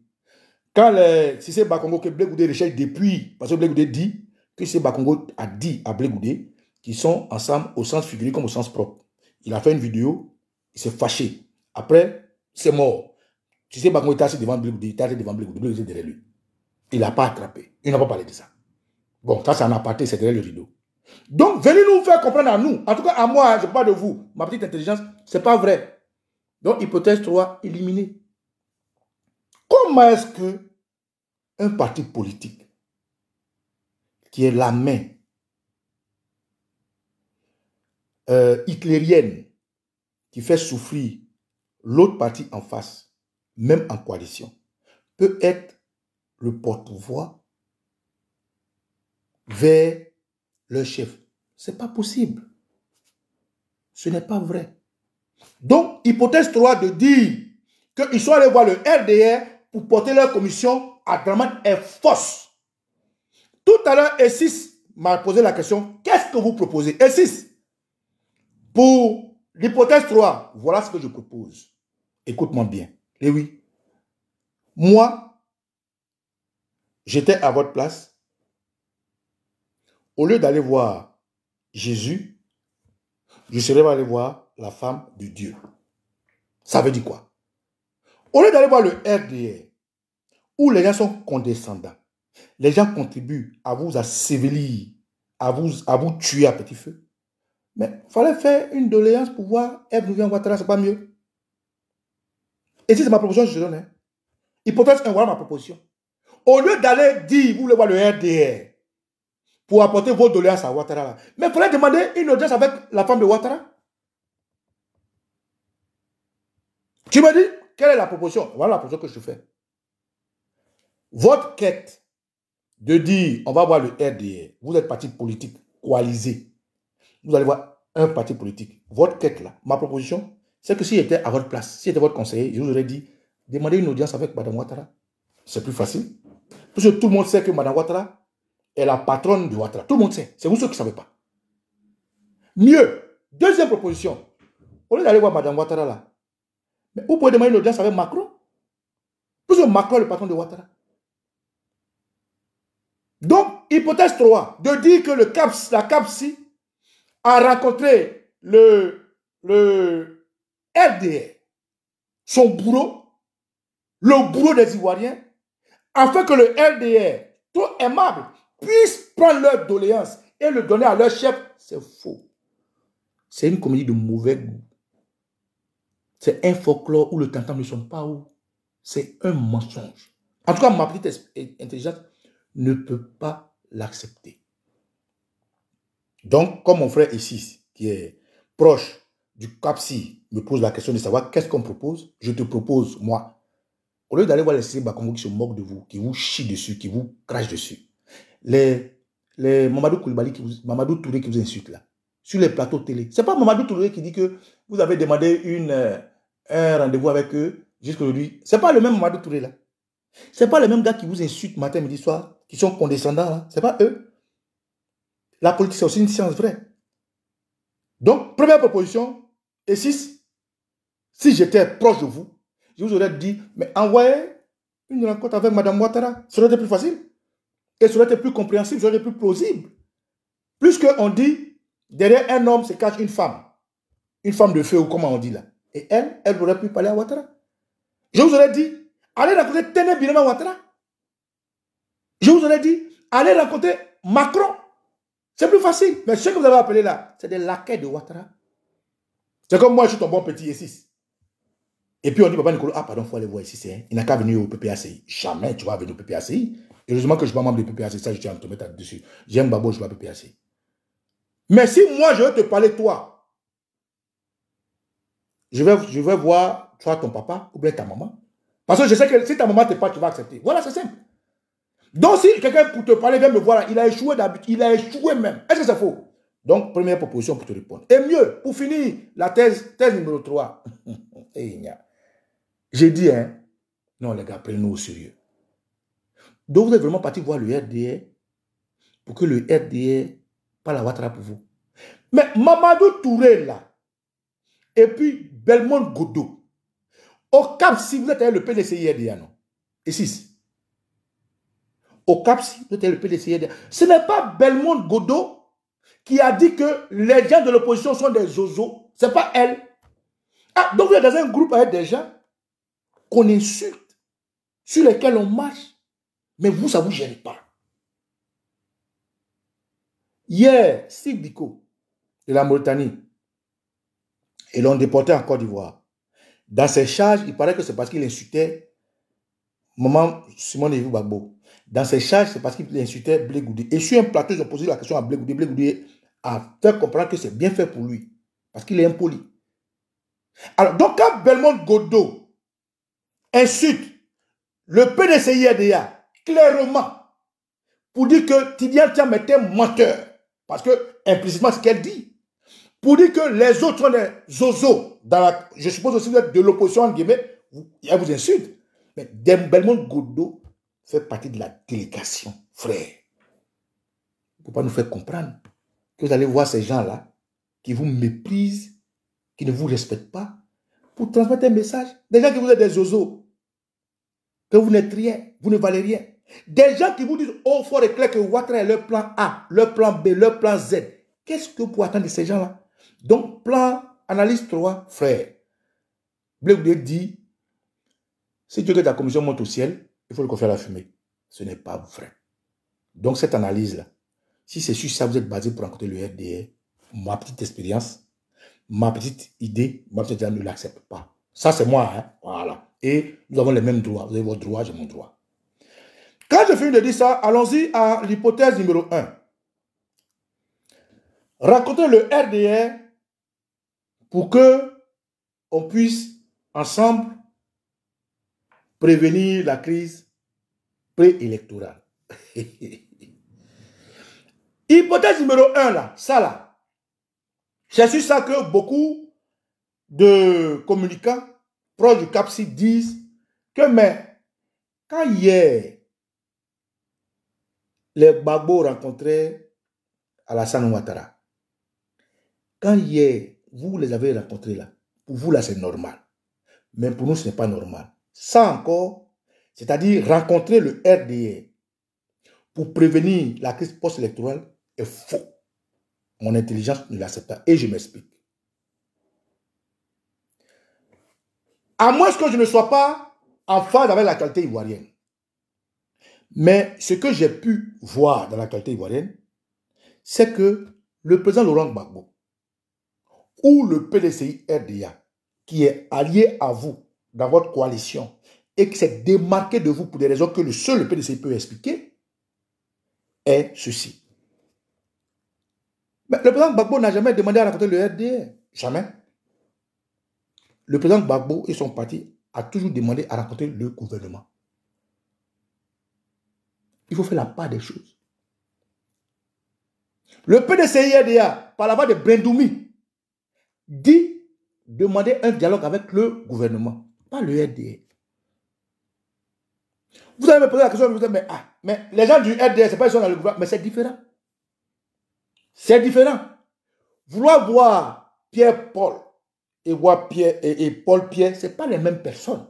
quand si c'est Bakongo que Blé Goudé recherche depuis, parce que Blé Goudé dit que c'est Bakongo a dit à Blé Goudé qu'ils sont ensemble au sens figuré comme au sens propre. Il a fait une vidéo, il s'est fâché. Après, c'est mort. Tu sais, Bakongo était assis devant Blé Goudé, Blé Goudé était derrière lui. Il n'a pas attrapé. Il n'a pas parlé de ça. Bon, ça, c'est en aparté, c'est derrière le rideau. Donc, venez nous faire comprendre à nous. En tout cas, à moi, je ne parle pas de vous. Ma petite intelligence, ce n'est pas vrai. Donc, hypothèse 3, éliminée. Comment est-ce que un parti politique qui est la main hitlérienne qui fait souffrir l'autre parti en face, même en coalition, peut être le porte-voix vers leur chef? Ce n'est pas possible. Ce n'est pas vrai. Donc, hypothèse 3 de dire qu'ils sont allés voir le RDR pour porter leur commission à Draman est fausse. Tout à l'heure, E6 m'a posé la question, qu'est-ce que vous proposez? E6, pour l'hypothèse 3, voilà ce que je propose. Écoute-moi bien. Et oui, moi, j'étais à votre place. Au lieu d'aller voir Jésus, je serais allé voir la femme de Dieu. Ça veut dire quoi? Au lieu d'aller voir le RDR, où les gens sont condescendants, les gens contribuent à vous assévelir, à vous tuer à petit feu. Mais il fallait faire une doléance pour voir Ebnou Ouattara, c'est pas mieux. Et si c'est ma proposition, je te donne. Hein. Hypothèse 1, voilà ma proposition. Au lieu d'aller dire, vous voulez voir le RDR, pour apporter vos doléances à Ouattara, là. Mais il fallait demander une audience avec la femme de Ouattara. Tu me dis, quelle est la proposition? Voilà la proposition que je fais. Votre quête de dire, on va voir le RDR, vous êtes parti politique coalisé, vous allez voir un parti politique. Votre quête là, ma proposition, c'est que si j'étais à votre place, si j'étais votre conseiller, je vous aurais dit, demandez une audience avec Mme Ouattara. C'est plus facile. Parce que tout le monde sait que Mme Ouattara est la patronne de Ouattara. Tout le monde sait. C'est vous ceux qui ne savez pas. Mieux, deuxième proposition. Au lieu d'aller voir Mme Ouattara là, mais vous pouvez demander une audience avec Macron. Parce que Macron est le patron de Ouattara. Donc, hypothèse 3, de dire que la CAPSI a rencontré le RDR, son bourreau, le bourreau des Ivoiriens, afin que le RDR, tout aimable, puisse prendre leur doléance et le donner à leur chef. C'est faux. C'est une comédie de mauvais goût. C'est un folklore où le tantam ne sonne pas haut. C'est un mensonge. En tout cas, ma petite intelligence ne peut pas l'accepter. Donc, comme mon frère ici, qui est proche du CAPSI, me pose la question de savoir qu'est-ce qu'on propose, je te propose, moi, au lieu d'aller voir les Siri Bakongo qui se moquent de vous, qui vous chient dessus, qui vous crachent dessus, les Mamadou Koulibaly, Mamadou Touré qui vous insulte là, sur les plateaux télé. Ce n'est pas Mamadou Touré qui dit que vous avez demandé un rendez-vous avec eux jusqu'aujourd'hui. Ce n'est pas le même Mamadou Touré là. Ce n'est pas les mêmes gars qui vous insultent matin, midi, soir, qui sont condescendants là. Ce n'est pas eux. La politique, c'est aussi une science vraie. Donc, première proposition, et 6, si j'étais proche de vous, je vous aurais dit, mais envoyez une rencontre avec Mme Ouattara. Ça aurait été plus facile. Et ça aurait été plus compréhensible, ça aurait été plus plausible. Plus qu'on dit, derrière un homme se cache une femme de feu, ou comment on dit là. Et elle aurait pu parler à Ouattara. Je vous aurais dit, allez rencontrer Téné Birama Ouattara. Je vous aurais dit, allez rencontrer Macron. C'est plus facile. Mais ce que vous avez appelé là, c'est des laquais de Ouattara. C'est comme moi, je suis ton bon petit E6. Et puis on dit, papa Nicolas, ah pardon, il faut aller voir ici. Il n'a qu'à venir au PPACI. Jamais tu vas venir au PPACI. Heureusement que je ne suis pas membre du PPACI. Ça, je tiens à te mettre dessus. J'aime Babo, je vais au PPACI. Mais si moi, je vais te parler, toi, je vais voir, soit ton papa ou bien ta maman. Parce que je sais que si ta maman ne te parle, tu vas accepter. Voilà, c'est simple. Donc, si quelqu'un pour te parler vient me voir, il a échoué d'habitude, il a échoué même. Est-ce que c'est faux? Donc, première proposition pour te répondre. Et mieux, pour finir, la thèse numéro 3. J'ai dit, hein, non les gars, prenez-nous au sérieux. Donc, vous êtes vraiment parti voir le RDR pour que le RDR parle à Ouattara pour vous. Mais Mamadou Touré, là, et puis Belmont Godot, au Cap, si vous êtes le PDCI RDA, non? Et 6. Au Cap, si vous êtes le PDCI RDA. Ce n'est pas Belmont Godot qui a dit que les gens de l'opposition sont des zozos. Ce n'est pas elle. Ah, donc vous êtes dans un groupe avec des gens qu'on insulte, sur lesquels on marche, mais vous, ça ne vous gêne pas. Hier, Steve Biko, de la Mauritanie, et l'ont déporté en Côte d'Ivoire. Dans ses charges, il paraît que c'est parce qu'il insultait maman Simone Evie Gbagbo. Dans ses charges, c'est parce qu'il insultait Blé Goudé. Et sur un plateau, ils ont posé la question à Blé Goudé. Blé Goudé a fait comprendre que c'est bien fait pour lui, parce qu'il est impoli. Alors, donc quand Belmont Godot insulte le PDCI-RDA clairement pour dire que Tidiane Thiam était menteur, parce que implicitement ce qu'elle dit, pour dire que les autres sont des zozos, je suppose aussi que vous êtes de l'opposition, en guillemets, elle vous insulte. Mais Belmont Godot fait partie de la délégation, frère. Il ne faut pas nous faire comprendre que vous allez voir ces gens-là qui vous méprisent, qui ne vous respectent pas, pour transmettre un message. Des gens qui vous êtes des zozos, que vous n'êtes rien, vous ne valez rien. Des gens qui vous disent au fort et clair que Ouattara est leur plan A, leur plan B, leur plan Z. Qu'est-ce que vous pouvez attendre de ces gens-là? Donc, plan, analyse 3, frère. Blé Goudé dit, si Dieu que ta commission monte au ciel, il faut le confier à la fumée. Ce n'est pas vrai. Donc, cette analyse-là, si c'est sur ça, vous êtes basé pour rencontrer le RDR, ma petite expérience, ma petite idée, ma petite idée ne l'accepte pas. Ça, c'est moi, hein. Voilà. et nous avons les mêmes droits. Vous avez vos droits, j'ai mon droit. Quand je finis de dire ça, allons-y à l'hypothèse numéro 1. Rencontrer le RDR pour que on puisse ensemble prévenir la crise préélectorale. Hypothèse numéro 1 là, ça là. C'est sur ça que beaucoup de communicants proches du CAPSI disent que mais quand hier les Gbagbo rencontraient Alassane Ouattara, quand hier vous les avez rencontrés là, pour vous là c'est normal, mais pour nous ce n'est pas normal. Ça encore, c'est-à-dire rencontrer le RDR pour prévenir la crise post-électorale est faux. Mon intelligence ne l'accepte pas et je m'explique. À moins que je ne sois pas en phase avec la qualité ivoirienne. Mais ce que j'ai pu voir dans la qualité ivoirienne, c'est que le président Laurent Gbagbo ou le PDCI RDA, qui est allié à vous dans votre coalition et qui s'est démarqué de vous pour des raisons que le seul PDCI peut expliquer, est ceci. Mais le président Gbagbo n'a jamais demandé à rencontrer le RDA. Jamais. Le président Gbagbo et son parti a toujours demandé à rencontrer le gouvernement. Il faut faire la part des choses. Le PDCI RDA, par la voix de Brendoumi, dit demander un dialogue avec le gouvernement, pas le RDA. Vous allez me poser la question, vous dites, mais les gens du RDA, c'est pas ils sont dans le gouvernement, mais c'est différent. C'est différent. Vouloir voir Pierre-Paul et voir Paul-Pierre, ce n'est pas les mêmes personnes.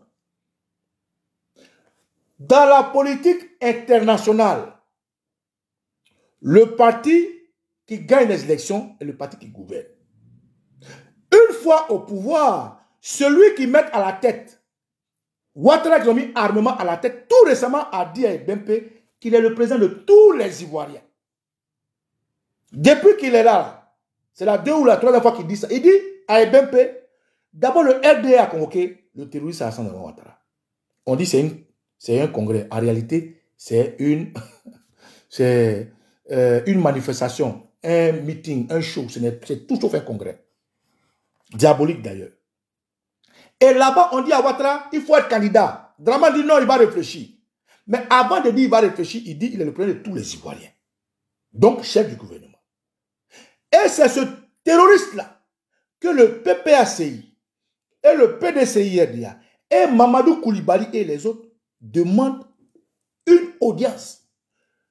Dans la politique internationale, le parti qui gagne les élections est le parti qui gouverne. Une fois au pouvoir, celui qui met à la tête, Ouattara qui a mis armement à la tête, tout récemment a dit à Ebempe qu'il est le président de tous les Ivoiriens. Depuis qu'il est là, c'est la 2 ou la 3e fois qu'il dit ça. Il dit à Ebempe, d'abord le RDA a convoqué le terroriste Alassane Ouattara. On dit c'est un congrès. En réalité, c'est une manifestation, un meeting, un show. C'est tout sauf un congrès. Diabolique d'ailleurs. Et là-bas, on dit à Ouattara, il faut être candidat. Draman dit non, il va réfléchir. Mais avant de dire il va réfléchir, il dit il est le président de tous les Ivoiriens. Donc, chef du gouvernement. Et c'est ce terroriste-là que le PPACI et le PDCI-RDA et Mamadou Koulibaly et les autres demandent une audience.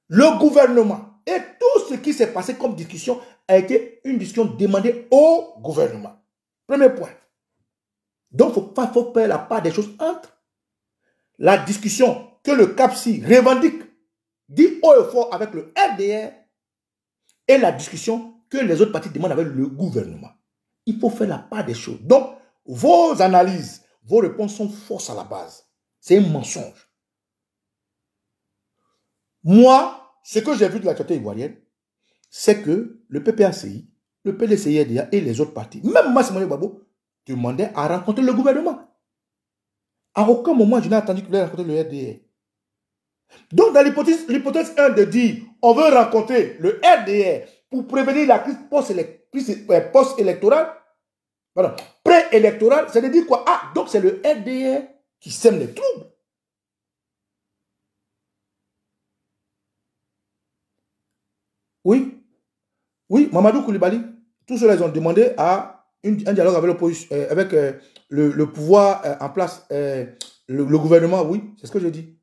Le gouvernement et tout ce qui s'est passé comme discussion a été une discussion demandée au gouvernement. Premier point. Donc, il faut faire la part des choses entre la discussion que le CAPSI revendique, dit haut et fort avec le RDR, et la discussion que les autres partis demandent avec le gouvernement. Il faut faire la part des choses. Donc, vos analyses, vos réponses sont fausses à la base. C'est un mensonge. Moi, ce que j'ai vu de la société ivoirienne, c'est que le PPACI, le PDCI-RDA et les autres partis, même Massimiliano Gbagbo, demandaient à rencontrer le gouvernement. À aucun moment, je n'ai entendu qu'il voulait rencontrer le RDA. Donc, dans l'hypothèse 1 de dire on veut rencontrer le RDA pour prévenir la crise post-électorale, préélectorale, ça veut dire quoi? Ah, donc c'est le RDA qui sème les troubles. Oui, Mamadou Koulibaly, tous ceux-là, ils ont demandé à un dialogue avec l'opposition, avec le pouvoir en place, le gouvernement, oui, c'est ce que je dis.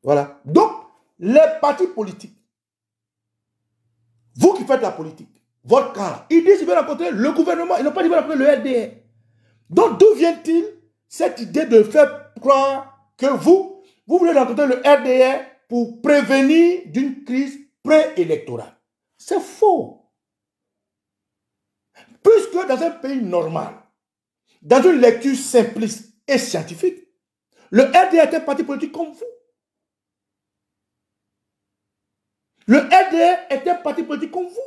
Voilà. Donc, les partis politiques, vous qui faites la politique, votre camp, ils disent qu'ils veulent rencontrer le gouvernement, ils n'ont pas dit qu'ils veulent rencontrer le RDA. Donc, d'où vient-il cette idée de faire croire que vous voulez rencontrer le RDA pour prévenir d'une crise préélectorale? C'est faux. Puisque dans un pays normal, dans une lecture simpliste et scientifique, le RDA est un parti politique comme vous. Le RDA est un parti politique comme vous.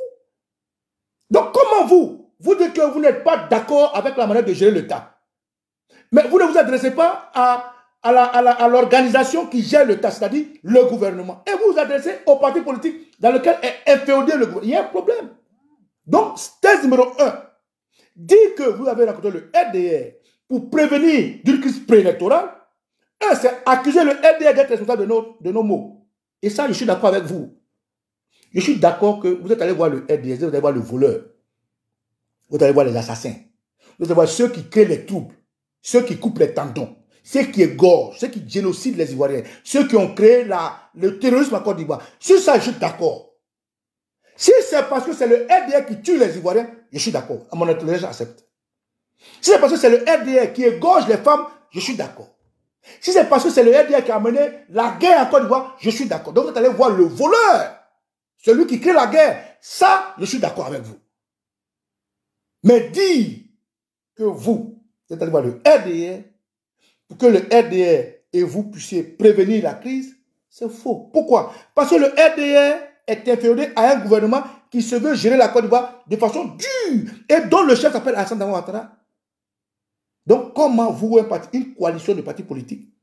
Donc comment vous dites que vous n'êtes pas d'accord avec la manière de gérer l'État? Mais vous ne vous adressez pas à l'organisation qui gère le tas, c'est-à-dire le gouvernement. Et vous vous adressez au parti politique dans lequel est inféodé le gouvernement. Il y a un problème. Donc, thèse numéro 1, dit que vous avez rencontré le RDR pour prévenir d'une crise préélectorale. C'est accuser le RDR d'être responsable de nos maux. Et ça, je suis d'accord avec vous. Je suis d'accord que vous êtes allé voir le RDR, vous allez voir le voleur, vous allez voir les assassins, vous allez voir ceux qui créent les troubles, ceux qui coupent les tendons, ceux qui égorgent, ceux qui génocident les Ivoiriens, ceux qui ont créé le terrorisme en Côte d'Ivoire. Sur ça, je suis d'accord. Si c'est parce que c'est le RDR qui tue les Ivoiriens, je suis d'accord. À mon intelligence, j'accepte. Si c'est parce que c'est le RDR qui égorge les femmes, je suis d'accord. Si c'est parce que c'est le RDR qui a mené la guerre en Côte d'Ivoire, je suis d'accord. Donc vous allez voir le voleur, celui qui crée la guerre. Ça, je suis d'accord avec vous. Mais dire que vous êtes allé voir le RDR pour que le RDR et vous puissiez prévenir la crise, c'est faux. Pourquoi? Parce que le RDR est inféodé à un gouvernement qui se veut gérer la Côte d'Ivoire de façon dure et dont le chef s'appelle Alassane Ouattara. Donc, comment vous, une coalition de partis politiques,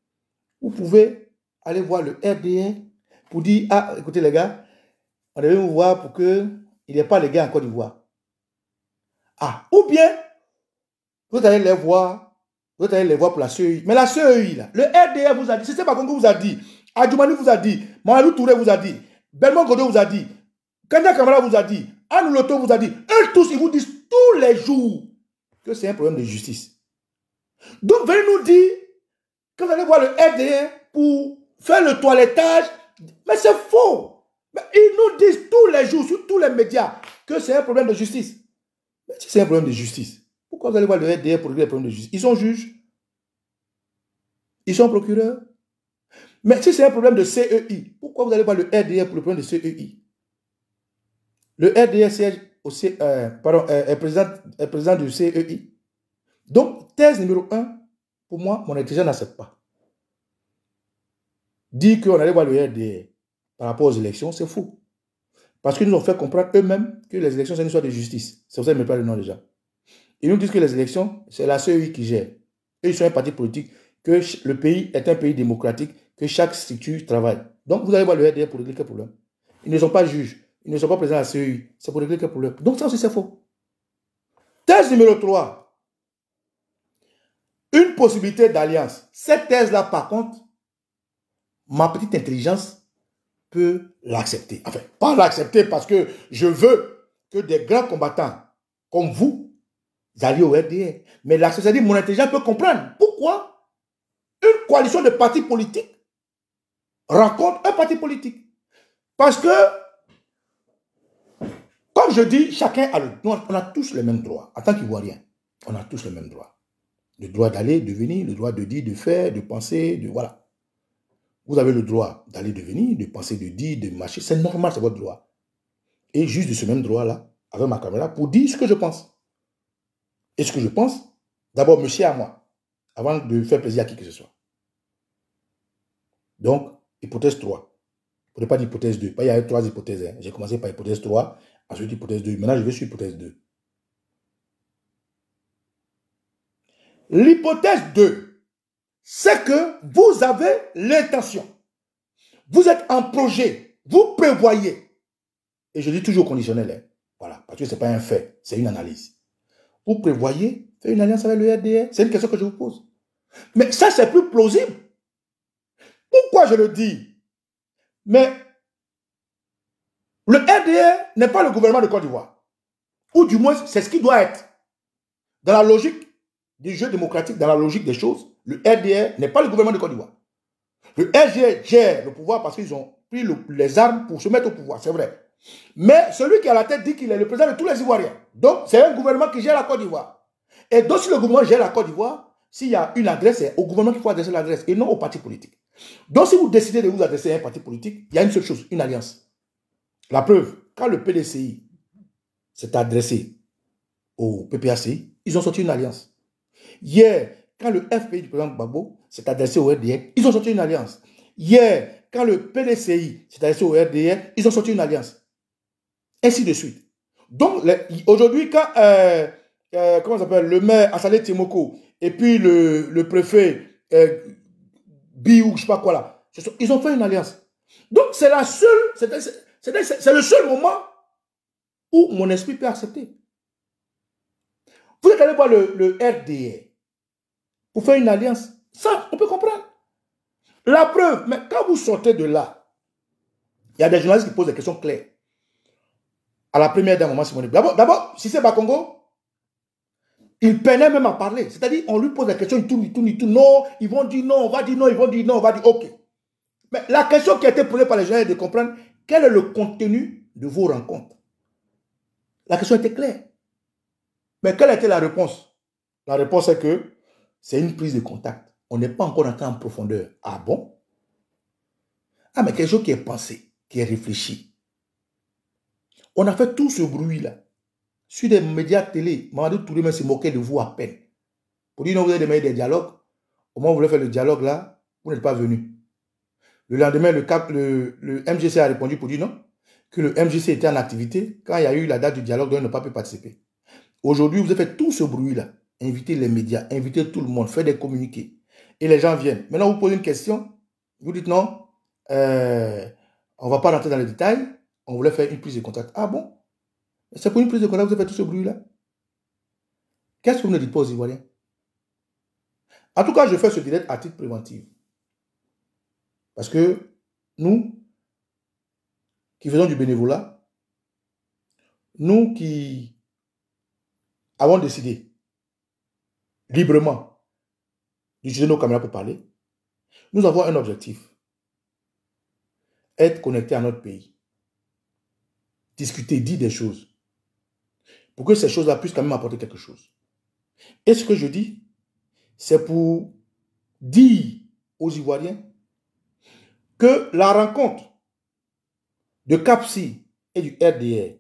vous pouvez aller voir le RDR pour dire, ah, écoutez les gars, on devait vous voir pour qu'il n'y ait pas les gars en Côte d'Ivoire. Ah, ou bien, vous allez les voir pour la CEI. Mais la CEI, là, le RDR vous a dit, c'est pas comme vous a dit, Adjoumani vous a dit, Mamadou Touré vous a dit, Belmont Godot vous a dit, Kanya Kamara vous a dit, Anne Loto vous a dit, eux tous, ils vous disent tous les jours que c'est un problème de justice. Donc, venez nous dire que vous allez voir le RDR pour faire le toilettage. Mais c'est faux. Mais ils nous disent tous les jours, sur tous les médias, que c'est un problème de justice. Mais si c'est un problème de justice, pourquoi vous allez voir le RDR pour régler les problèmes de justice? Ils sont juges. Ils sont procureurs. Mais si c'est un problème de CEI, pourquoi vous allez voir le RDR pour le problème de CEI? Le RDR siège est président du CEI. Donc, thèse numéro 1, pour moi, mon intelligence n'accepte pas. Dire qu'on allait voir le RDR par rapport aux élections, c'est faux. Parce qu'ils nous ont fait comprendre eux-mêmes que les élections, c'est une histoire de justice. C'est pour ça qu'ils ne mettent pas le nom déjà. Ils nous disent que les élections, c'est la CEI qui gère. Eux, ils sont un parti politique, que le pays est un pays démocratique, que chaque structure travaille. Donc, vous allez voir le RDR pour régler quel problème. Ils ne sont pas juges, ils ne sont pas présents à la CEI. C'est pour régler quel problème. Donc, ça aussi, c'est faux. Thèse numéro 3. Une possibilité d'alliance. Cette thèse-là, par contre, ma petite intelligence peut l'accepter. Enfin, pas l'accepter parce que je veux que des grands combattants comme vous alliez au RDR. Mais l'accepter, c'est-à-dire mon intelligence peut comprendre pourquoi une coalition de partis politiques rencontre un parti politique. Parce que, comme je dis, chacun a on a tous les mêmes droits. En tant qu'Ivoirien, on a tous les mêmes droits. Le droit d'aller, de venir, le droit de dire, de faire, de penser, de voilà. Vous avez le droit d'aller, de venir, de penser, de dire, de marcher. C'est normal, c'est votre droit. Et juste de ce même droit-là, avec ma caméra, pour dire ce que je pense. Et ce que je pense, d'abord, monsieur à moi, avant de faire plaisir à qui que ce soit. Donc, hypothèse 3. Pour ne pas dire hypothèse 2. Il y a 3 hypothèses. Hein. J'ai commencé par hypothèse 3, ensuite hypothèse 2. Maintenant, je vais sur hypothèse 2. L'hypothèse 2, c'est que vous avez l'intention. Vous êtes en projet. Vous prévoyez. Et je dis toujours conditionnel. Hein. Voilà. Parce que ce n'est pas un fait. C'est une analyse. Vous prévoyez faire une alliance avec le RDR. C'est une question que je vous pose. Mais ça, c'est plus plausible. Pourquoi je le dis? Mais le RDR n'est pas le gouvernement de Côte d'Ivoire. Ou du moins, c'est ce qui doit être. Dans la logique du jeu démocratique, dans la logique des choses, le RDR n'est pas le gouvernement de Côte d'Ivoire. Le RDR gère le pouvoir parce qu'ils ont pris les armes pour se mettre au pouvoir, c'est vrai. Mais celui qui est à la tête dit qu'il est le président de tous les Ivoiriens. Donc, c'est un gouvernement qui gère la Côte d'Ivoire. Et donc, si le gouvernement gère la Côte d'Ivoire, s'il y a une adresse, c'est au gouvernement qu'il faut adresser l'adresse et non au parti politique. Donc, si vous décidez de vous adresser à un parti politique, il y a une seule chose, une alliance. La preuve, quand le PDCI s'est adressé au PPACI, ils ont sorti une alliance. Hier, quand le FPI du président Gbagbo s'est adressé au RDR, ils ont sorti une alliance. Hier, quand le PDCI s'est adressé au RDR, ils ont sorti une alliance. Ainsi de suite. Donc, aujourd'hui, quand comment ça s'appelle, le maire Assalé Timoko et puis le préfet Bi ou je sais pas quoi là. Ils ont fait une alliance. Donc c'est la seule, c'est le seul moment où mon esprit peut accepter. Vous êtes allé voir le RDR pour faire une alliance. Ça, on peut comprendre. La preuve, mais quand vous sortez de là, il y a des journalistes qui posent des questions claires. À la première d'un moment, Simone. D'abord, si c'est Bakongo, il peinait même à parler. C'est-à-dire, on lui pose des questions, il tourne. Non, ils vont dire non, on va dire non, ils vont dire non, on va dire ok. Mais la question qui a été posée par les journalistes est de comprendre quel est le contenu de vos rencontres. La question était claire. Mais quelle était la réponse? La réponse est que c'est une prise de contact. On n'est pas encore entré en profondeur. Ah bon? Ah, mais quelque chose qui est pensé, qui est réfléchi. On a fait tout ce bruit-là. Sur des médias télé, Mamadou Touré même se moquait de vous à peine. Pour dire non, vous avez demandé des dialogues. Au moment où vous voulez faire le dialogue là, vous n'êtes pas venu. Le lendemain, le MGC a répondu pour dire non, que le MGC était en activité. Quand il y a eu la date du dialogue, donc il n'a pas pu participer. Aujourd'hui, vous avez fait tout ce bruit-là. Invitez les médias, invitez tout le monde, faites des communiqués. Et les gens viennent. Maintenant, vous posez une question, vous dites non, on ne va pas rentrer dans les détails, on voulait faire une prise de contact. Ah bon? C'est pour une prise de contact que vous avez fait tout ce bruit-là. Qu'est-ce que vous ne dites pas aux Ivoiriens? En tout cas, je fais ce direct à titre préventif. Parce que nous, qui faisons du bénévolat, nous qui avons décidé librement d'utiliser nos caméras pour parler, nous avons un objectif. Être connectés à notre pays. Discuter, dire des choses. Pour que ces choses-là puissent quand même apporter quelque chose. Et ce que je dis, c'est pour dire aux Ivoiriens que la rencontre de CAPSI et du RDR,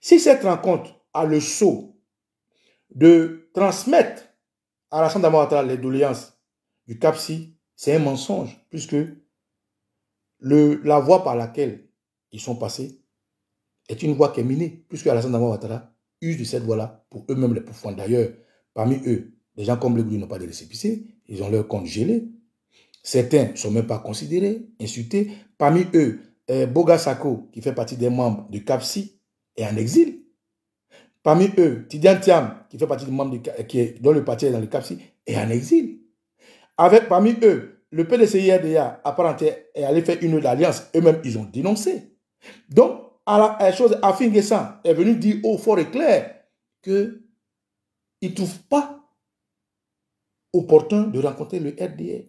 si cette rencontre a le sceau de transmettre à la Assemblée nationale les doléances du CAPSI, c'est un mensonge, puisque la voie par laquelle ils sont passés est une voie qui est minée, puisque Alassane Ouattara use de cette voie-là pour eux-mêmes les pourfendre. D'ailleurs, parmi eux, des gens comme Blegoudi n'ont pas de récépissé, ils ont leur compte gelé. Certains ne sont même pas considérés, insultés. Parmi eux, Boga Sako, qui fait partie des membres du CAPSI, est en exil. Parmi eux, Tidiane Thiam, qui fait partie des membres dont le parti est dans le CAPSI, est en exil. Parmi eux, le PDCI-RDA, à part entière, est allé faire une alliance. Eux-mêmes, ils ont dénoncé. Donc, la chose, Afin Guessan est venu dire haut, fort et clair qu'il ne trouve pas opportun de rencontrer le RDR.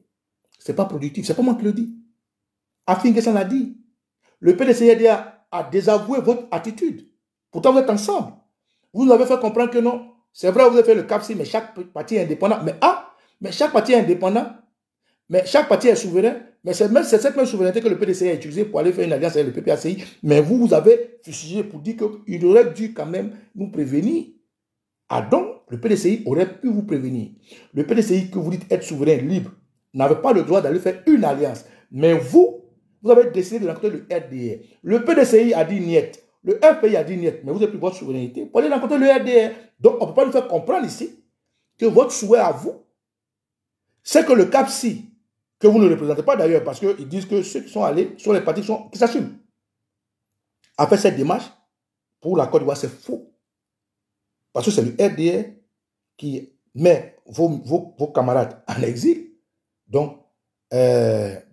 Ce n'est pas productif, c'est pas moi qui le dis. Afin Guessan l'a dit. Le PDCI-RDA a désavoué votre attitude. Pourtant, vous êtes ensemble. Vous nous avez fait comprendre que non. C'est vrai, vous avez fait le CAPSI, mais chaque parti est indépendant. Mais chaque parti est indépendant. Mais chaque parti est souverain. Mais c'est cette même souveraineté que le PDCI a utilisée pour aller faire une alliance avec le PPACI. Mais vous avez fusillé pour dire qu'il aurait dû quand même nous prévenir. Ah donc, le PDCI aurait pu vous prévenir. Le PDCI que vous dites être souverain, libre, n'avait pas le droit d'aller faire une alliance. Mais vous avez décidé de rencontrer le RDR. Le PDCI a dit niet. Le FPI a dit niet. Mais vous avez pris votre souveraineté pour aller rencontrer le RDR. Donc, on ne peut pas nous faire comprendre ici que votre souhait à vous, c'est que le CAPSI, que vous ne représentez pas d'ailleurs, parce qu'ils disent que ceux qui sont allés sont les partis qui s'assument, a fait cette démarche pour la Côte d'Ivoire, c'est faux. Parce que c'est le RDR qui met vos camarades en exil. Donc, les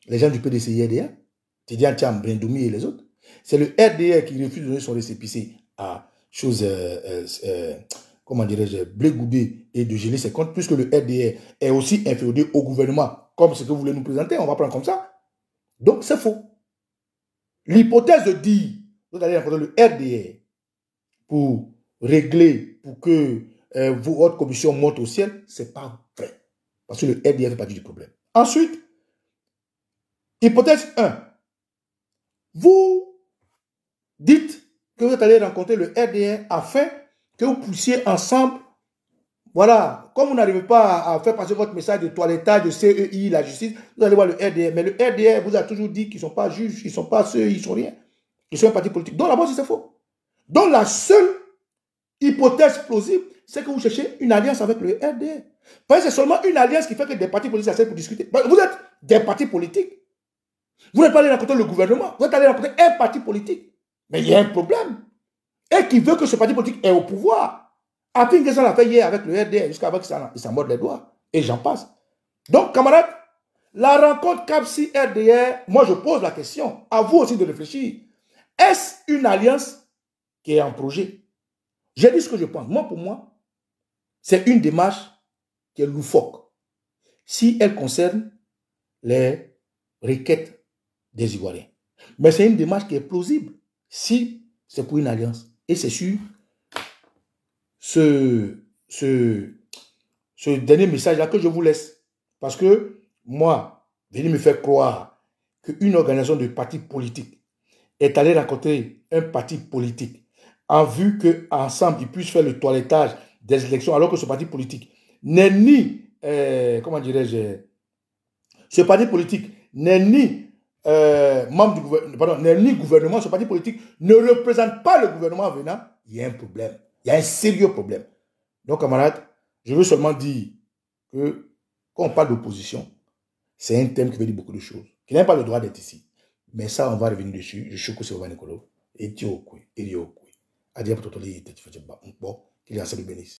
gens du PDCI-RDA, Tidiane Thiam, Brendoumi et les autres, c'est le RDR qui refuse de donner son récépissé à comment dirais-je, Blegoudi et de geler ses comptes, puisque le RDR est aussi inféodé au gouvernement, comme ce que vous voulez nous présenter, on va prendre comme ça. Donc, c'est faux. L'hypothèse de dire, vous allez rencontrer le RDR pour régler, pour que votre commission monte au ciel, ce n'est pas vrai. Parce que le RDR fait partie du problème. Ensuite, hypothèse 1. Vous dites que vous êtes allé rencontrer le RDR afin que vous puissiez ensemble, voilà, comme vous n'arrivez pas à faire passer votre message de toilettage, de CEI, la justice, vous allez voir le RDR. Mais le RDR vous a toujours dit qu'ils ne sont pas juges, ils ne sont pas CEI, ils ne sont rien. Ils sont un parti politique. Donc là-bas, c'est faux. Donc la seule hypothèse plausible, c'est que vous cherchez une alliance avec le RDR. Parce que c'est seulement une alliance qui fait que des partis politiques s'asseyent pour discuter. Vous êtes des partis politiques. Vous n'êtes pas allé rencontrer le gouvernement. Vous êtes allé rencontrer un parti politique. Mais il y a un problème. Et qui veut que ce parti politique est au pouvoir. Après que ça l'a fait hier avec le RDR, jusqu'à ce qu'il s'en morde les doigts. Et j'en passe. Donc, camarades, la rencontre CAPSI-RDR, moi je pose la question, à vous aussi de réfléchir. Est-ce une alliance qui est en projet? J'ai dit ce que je pense. Moi, pour moi, c'est une démarche qui est loufoque. Si elle concerne les requêtes des Ivoiriens. Mais c'est une démarche qui est plausible si c'est pour une alliance. Et c'est sûr, ce dernier message-là que je vous laisse. Parce que moi, venez me faire croire qu'une organisation de partis politiques est allée rencontrer un parti politique en vue qu'ensemble, ils puissent faire le toilettage des élections, alors que ce parti politique n'est ni, comment dirais-je, ce parti politique n'est ni membre du gouvernement, pardon, n'est ni gouvernement, ce parti politique ne représente pas le gouvernement venant, il y a un problème. Il y a un sérieux problème. Donc, camarades, je veux seulement dire que quand on parle d'opposition, c'est un thème qui veut dire beaucoup de choses, qui n'a pas le droit d'être ici. Mais ça, on va revenir dessus. Je suis Koussé Nicolo. Et Dieu, et Dieu, Adia Potoli, qu'il y a un salut bénisse.